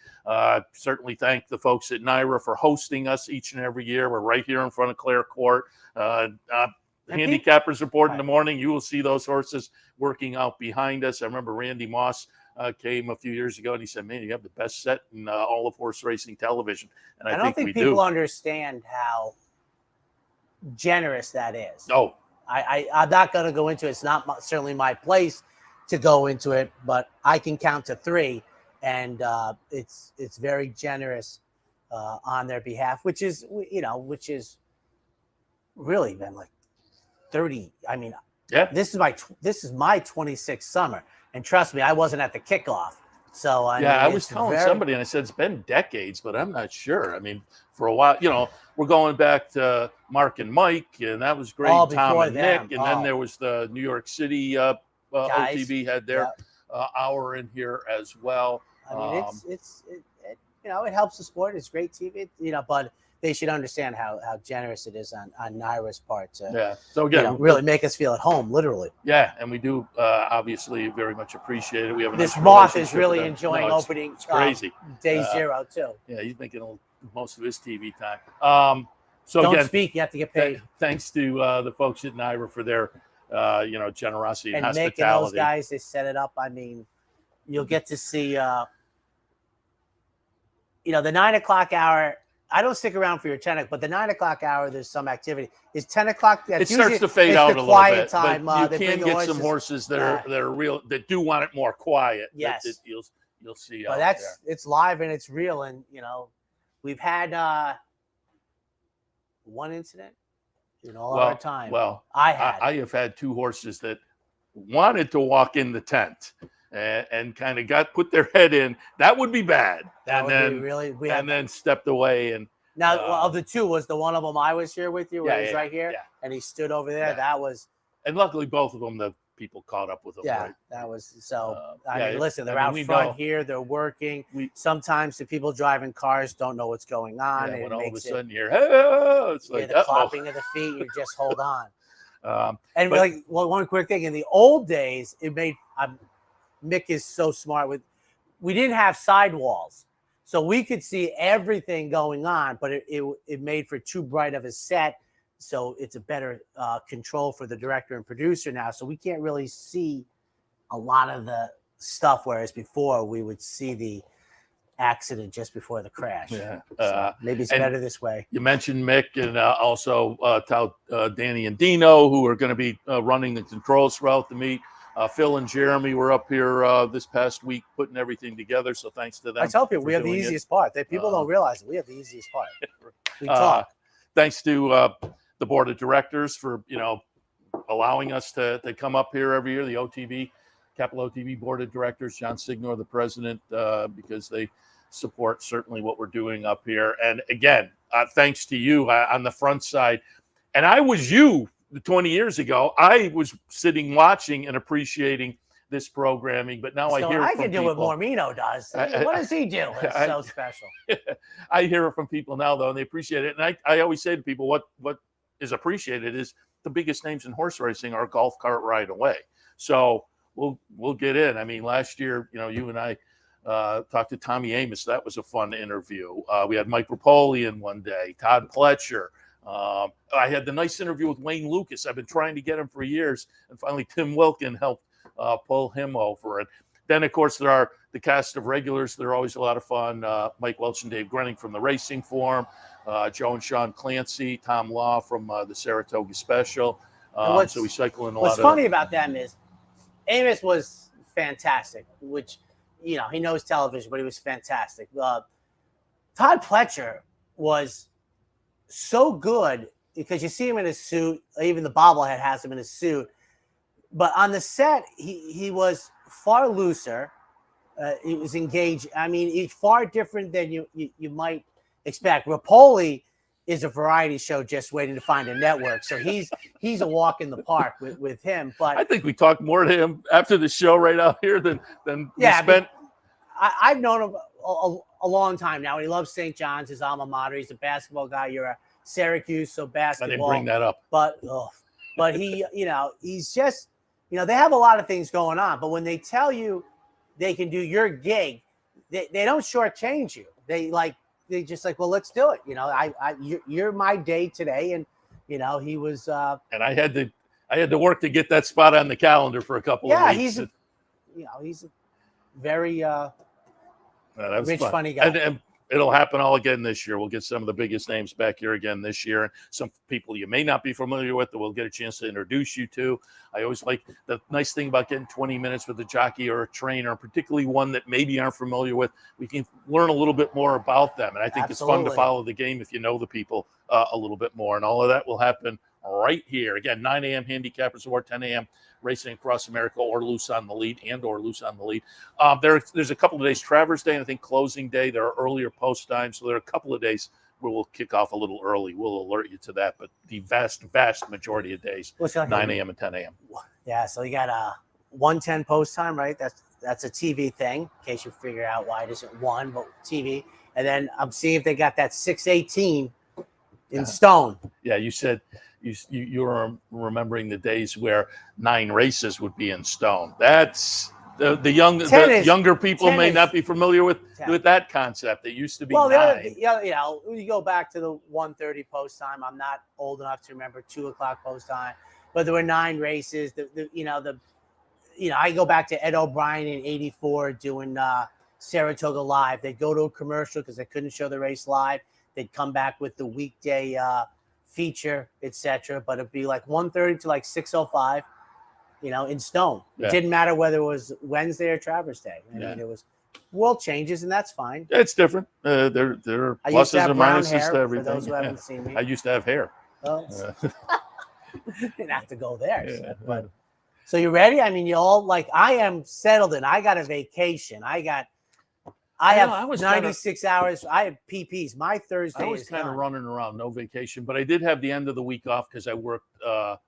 Certainly thank the folks at NYRA for hosting us each and every year. We're right here in front of Clare Court. Handicappers Report in the morning. You will see those horses working out behind us. I remember Randy Moss came a few years ago and he said, "Man, you have the best set in all of horse racing television." And I don't think people understand how generous that is. Oh, I'm not going to go into it. It's not certainly my place to go into it, but I can count to 3, and it's very generous on their behalf, which is really been like 30. I mean, this is my 26th summer, and trust me, I wasn't at the kickoff. So I was telling somebody, and I said it's been decades, but I'm not sure. I mean, for a while, we're going back to Mark and Mike, and that was great. Tom and Nick, and then there was the New York City OTB had their hour in here as well. I mean, it helps the sport. It's great TV, but they should understand how generous it is on NYRA's part to so again, really make us feel at home, literally. Yeah, and we do obviously very much appreciate it. We have this moth is really enjoying opening crazy day 0 too. Yeah, he's making most of his TV time. So don't again, speak. You have to get paid. Thanks to the folks at NYRA for their generosity and hospitality. Nick and those guys, they set it up. I mean, you'll get to see the 9 o'clock hour. I don't stick around for your 10 o'clock, but the 9 o'clock hour, there's some activity. Is 10 o'clock? It starts to fade out a little bit. Time. But you can get some horses that are real, that do want it more quiet. Yes, that you'll see. But it's live and it's real, and we've had one incident in all of our time. Well, I have had two horses that wanted to walk in the tent and kind of put their head in. That would be bad. That and would then, be really. then stepped away. And now, of the two, was the one of them I was here with you, where he was right here, and he stood over there. Yeah. That was. And luckily, both of them, the people caught up with them. Yeah, right? that was so. Listen, they're I out mean, front here. They're working. Sometimes the people driving cars don't know what's going on. And when all of a sudden you're, hey, it's like the clapping of the feet. You just hold on. And but, one quick thing: in the old days, it made Mick is so smart. We didn't have sidewalls, so we could see everything going on, but it made for too bright of a set. So it's a better control for the director and producer now. So we can't really see a lot of the stuff, whereas before we would see the accident just before the crash. Yeah. So maybe it's better this way. You mentioned Mick and also Danny and Dino, who are going to be running the controls throughout the meet. Phil and Jeremy were up here this past week putting everything together. So thanks to them. I tell people we have the easiest part. People don't realize it. We have the easiest part. We talk. Thanks to the board of directors for, allowing us to come up here every year. The OTB, Capital OTB board of directors, John Signor, the president, because they support certainly what we're doing up here. And again, thanks to you on the front side. And I was you 20 years ago. I was sitting watching and appreciating this programming, but now I hear I from can do people, what Mormino does. What does he do? It's so special. I hear it from people now, though, and they appreciate it. And I always say to people, what is appreciated is the biggest names in horse racing are a golf cart ride away. So we'll get in. I mean, last year, you and I talked to Tommy Amos. That was a fun interview. We had Mike Rapolian one day, Todd Pletcher. I had the nice interview with Wayne Lucas. I've been trying to get him for years, and finally Tim Wilkin helped pull him over. And then, of course, there are the cast of regulars. They're always a lot of fun. Mike Welch and Dave Grenning from the Racing Forum, Joe and Sean Clancy, Tom Law from the Saratoga Special. So we cycle in a lot of... What's funny about them is Amos was fantastic, which, he knows television, but he was fantastic. Todd Pletcher was so good because you see him in his suit. Even the bobblehead has him in his suit. But on the set, he was far looser. He was engaged. I mean, he's far different than you might expect. Rapoli is a variety show just waiting to find a network. So he's a walk in the park with him. But I think we talked more to him after the show right out here than we spent. I've known him a long time now. He loves St. John's, his alma mater. He's a basketball guy. You're a Syracuse, so basketball. I didn't bring that up. But he, he's just, they have a lot of things going on. But when they tell you they can do your gig, they don't shortchange you. They just like, well, let's do it. You're my day today, and he was. And I had to work to get that spot on the calendar for a couple of weeks. He's a very rich, fun. funny guy. And it'll happen all again this year. We'll get some of the biggest names back here again this year, and some people you may not be familiar with that we'll get a chance to introduce you to. I always like the nice thing about getting 20 minutes with a jockey or a trainer, particularly one that maybe aren't familiar with. We can learn a little bit more about them, and I think It's fun to follow the game if you know the people a little bit more, and all of that will happen right here. Again, 9 a.m. Handicappers Award, 10 a.m. Racing Across America, or Loose on the Lead. There's a couple of days, Travers Day, and I think closing day. There are earlier post times, so there are a couple of days where we'll kick off a little early. We'll alert you to that, but the vast majority of days, 9 a.m. and 10 a.m. Yeah, so you got a 1:10 post time, right? That's a TV thing, in case you figure out why it isn't 1, but TV. And then I'm seeing if they got that 6:18 in stone. Yeah, you said you were remembering the days where 9 races would be in stone. That's the younger people may not be familiar with that concept. It used to be 9. You go back to the 1:30 post time. I'm not old enough to remember 2:00 post time, but there were 9 races. I go back to Ed O'Brien in '84 doing Saratoga Live. They'd go to a commercial because they couldn't show the race live. They'd come back with the weekday feature, etc. But it'd be like 1:30 to like 6:05, in stone. Yeah. It didn't matter whether it was Wednesday or Travers Day. I mean, it was world changes, and that's fine. It's different. There are I used to pluses have and brown minuses hair, to everything. for those who haven't seen me. I used to have hair. Oh, didn't have to go there. Yeah. But so you ready? I mean, you all like I am settled in. I got a vacation. I have 96 hours. I have PPs. My Thursday I was is kind of done. running around, no vacation, but I did have the end of the week off because I worked the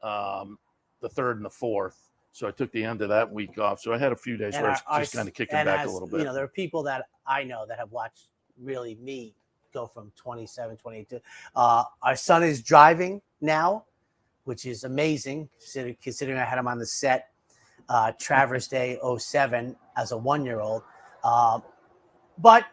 3rd and the 4th. So I took the end of that week off. So I had a few days where it's just kind of kicking back a little bit. You know, there are people that I know that have watched really me go from 27, 28 to our son is driving now, which is amazing considering I had him on the set Traverse Day 07 as a 1-year-old. But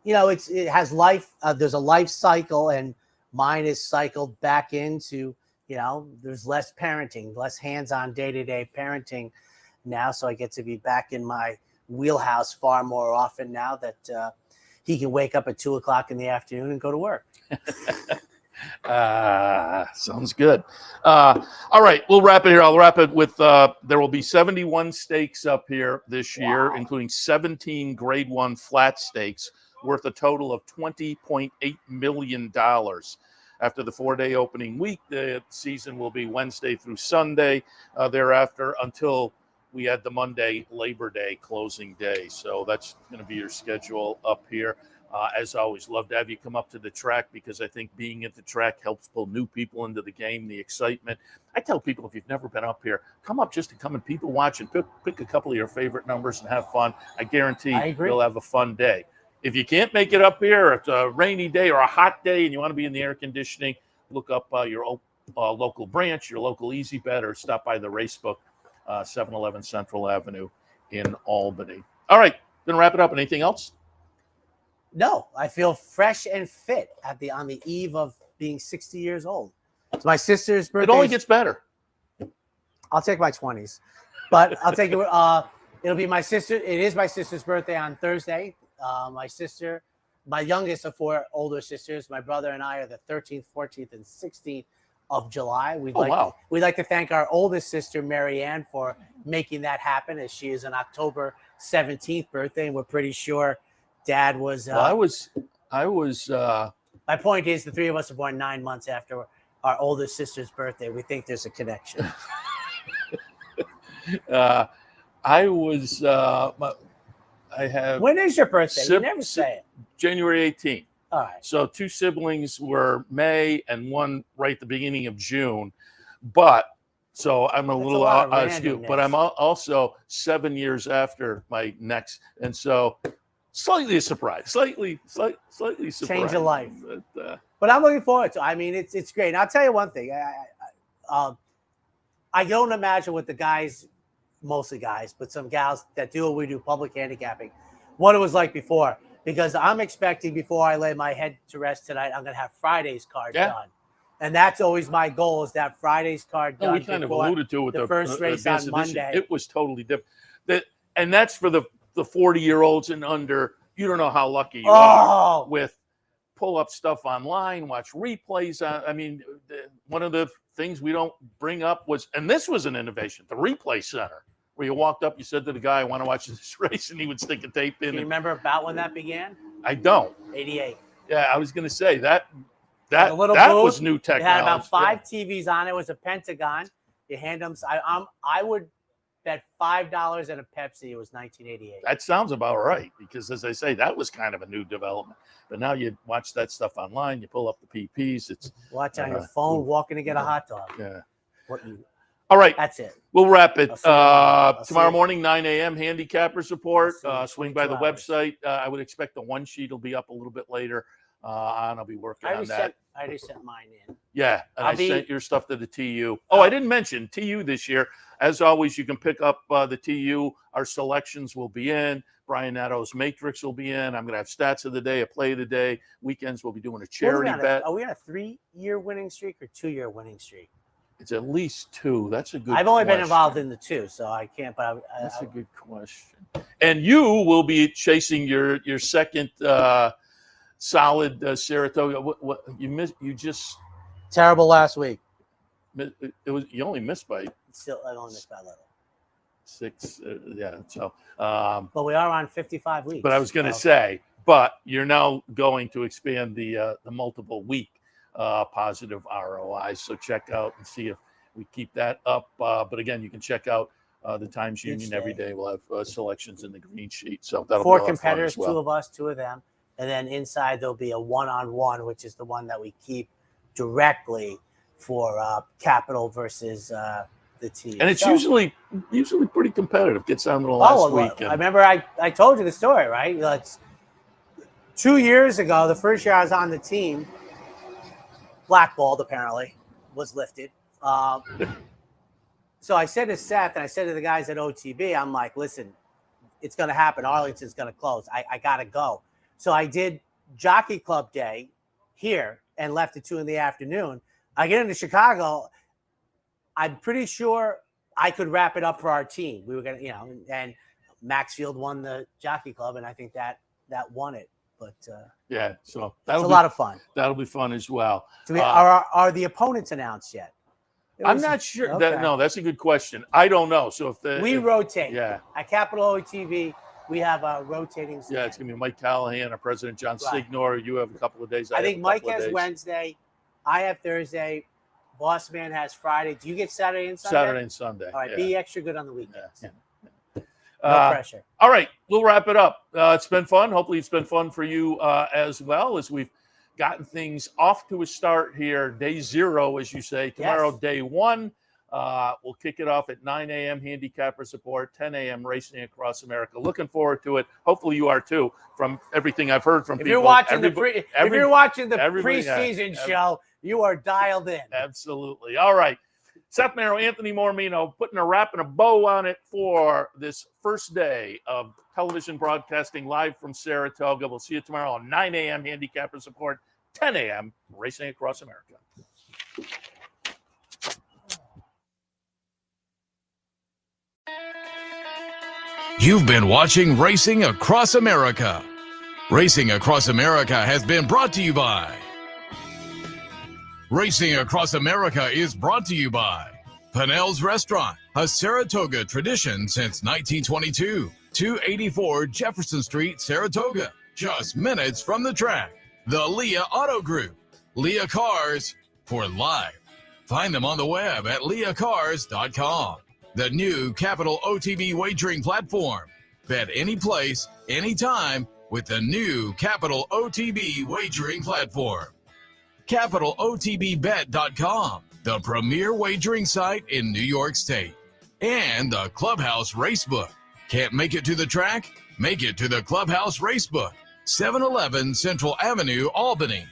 you know, it has life. There's a life cycle, and mine is cycled back into, you know, there's less parenting, less hands-on day-to-day parenting now. So I get to be back in my wheelhouse far more often now that he can wake up at 2:00 in the afternoon and go to work. Sounds good. All right, we'll wrap it here. I'll wrap it with there will be 71 stakes up here this year, including 17 grade 1 flat stakes worth a total of $20.8 million. After the 4-day opening week, the season will be Wednesday through Sunday thereafter until we add the Monday Labor Day closing day. So that's going to be your schedule up here. As always, love to have you come up to the track because I think being at the track helps pull new people into the game, the excitement. I tell people if you've never been up here, come up just to come and people watch and pick a couple of your favorite numbers and have fun. I guarantee you'll have a fun day. If you can't make it up here, or it's a rainy day or a hot day and you want to be in the air conditioning, look up your local branch, your local Easy Bet, or stop by the Racebook, 711 Central Avenue in Albany. All right, gonna wrap it up. Anything else? No, I feel fresh and fit on the eve of being 60 years old. It's my sister's birthday. It only gets better. I'll take my 20s, but I'll take it. It'll be my sister. It is my sister's birthday on Thursday. My sister, my youngest of 4 older sisters, my brother and I are the 13th, 14th, and 16th of July. We'd like to thank our oldest sister, Mary Ann, for making that happen, as she is an October 17th birthday, and we're pretty sure Dad was. I was. My point is, the 3 of us are born 9 months after our oldest sister's birthday. We think there's a connection. I was. I have. When is your birthday? You never say it. January 18th. All right. So 2 siblings were May and 1 right at the beginning of June. But so I'm a little skewed. But I'm also 7 years after my next. And so slightly a surprise. Slightly surprise. Change of life. But I'm looking forward to it. I mean, it's great. And I'll tell you one thing. I don't imagine what the guys, mostly guys, but some gals that do what we do, public handicapping, what it was like before. Because I'm expecting before I lay my head to rest tonight, I'm going to have Friday's card done. And that's always my goal, is that Friday's card done. We kind of alluded to it with the first race on Monday. It was totally different. And that's for the 40-year-olds and under. You don't know how lucky you are with pull up stuff online, watch replays. I mean, one of the things we don't bring up was, and this was an innovation, the replay center, where you walked up, you said to the guy, I want to watch this race, and he would stick a tape in. Do you remember about when that began? I don't. 88. Yeah, I was going to say that was new technology. It had about 5 TVs on it. It was a Pentagon. You hand them. I would bet $5 and a Pepsi. It was 1988. That sounds about right, because as I say, that was kind of a new development. But now you watch that stuff online. You pull up the PPs. It's watch on your phone, walking to get a hot dog. Yeah. All right. That's it. We'll wrap it. Tomorrow morning, 9 a.m., handicappers report. Swing by the website. I would expect the one sheet will be up a little bit later. And I'll be working on that. I already sent mine in. Yeah, and I sent your stuff to the TU. Oh, I didn't mention TU this year. As always, you can pick up the TU. Our selections will be in. Brian Natto's Matrix will be in. I'm going to have stats of the day, a play of the day. Weekends, we'll be doing a charity bet. Are we on a 3-year winning streak or 2-year winning streak? It's at least 2. That's a good I've only been involved in the 2, so I can't. But that's a good question. And you will be chasing your second solid Saratoga. What you missed? You just terrible last week. It was you only missed by. Still, I only missed by a little. 6. Yeah. So, But we are on 55 weeks. but I was going to say, but you're now going to expand the multiple week positive ROIs. So check out and see if we keep that up. But again, you can check out the Times Union every day. We'll have selections in the green sheet. So that'll 4 be a lot of fun competitors, as well. 2 of us, 2 of them. And then inside there'll be a one-on-one, which is the one that we keep directly for Capital versus the team. And it's usually pretty competitive. Gets down to the last week. I remember I told you the story, right? It's 2 years ago, the first year I was on the team, blackballed apparently, was lifted. So I said to Seth and I said to the guys at OTB, I'm like, listen, it's going to happen. Arlington's going to close. I got to go. So I did Jockey Club Day here and left at 2 p.m. I get into Chicago. I'm pretty sure I could wrap it up for our team. We were going to, and Maxfield won the Jockey Club, and I think that won it. But yeah, so it's a lot of fun. That'll be fun as well. Are the opponents announced yet? I'm not sure. Okay. No, that's a good question. I don't know. So we rotate. Yeah. At Capital OTB, we have a rotating stand. Yeah, it's going to be Mike Callahan, our president, John Signor. You have a couple of days. I think Mike has Wednesday. I have Thursday. Boss Man has Friday. Do you get Saturday and Sunday? Saturday and Sunday. All right. Be extra good on the weekends. Yeah. No pressure. All right. We'll wrap it up. It's been fun. Hopefully it's been fun for you as well, as we've gotten things off to a start here. Day 0, as you say. Tomorrow, Yes. day 1. We'll kick it off at 9 a.m. handicapper support, 10 a.m. racing across America. Looking forward to it. Hopefully you are too, from everything I've heard from people. If you're watching the preseason show, you are dialed in. Absolutely. All right. Seth, Merrow, Anthony Mormino, putting a wrap and a bow on it for this first day of television broadcasting live from Saratoga. We'll see you tomorrow on 9 a.m. handicapper support, 10 a.m. racing across America. You've been watching Racing Across America. Racing Across America has been brought to you by Racing Across America is brought to you by Pinnell's Restaurant, a Saratoga tradition since 1922. 284 Jefferson Street, Saratoga, just minutes from the track. The Leah Auto Group, Leah Cars for life. Find them on the web at leahcars.com. The new Capital OTB wagering platform. Bet any place, anytime with the new Capital OTB wagering platform. CapitalOTBBet.com, the premier wagering site in New York State. And the Clubhouse Racebook. Can't make it to the track? Make it to the Clubhouse Racebook, 711 Central Avenue, Albany.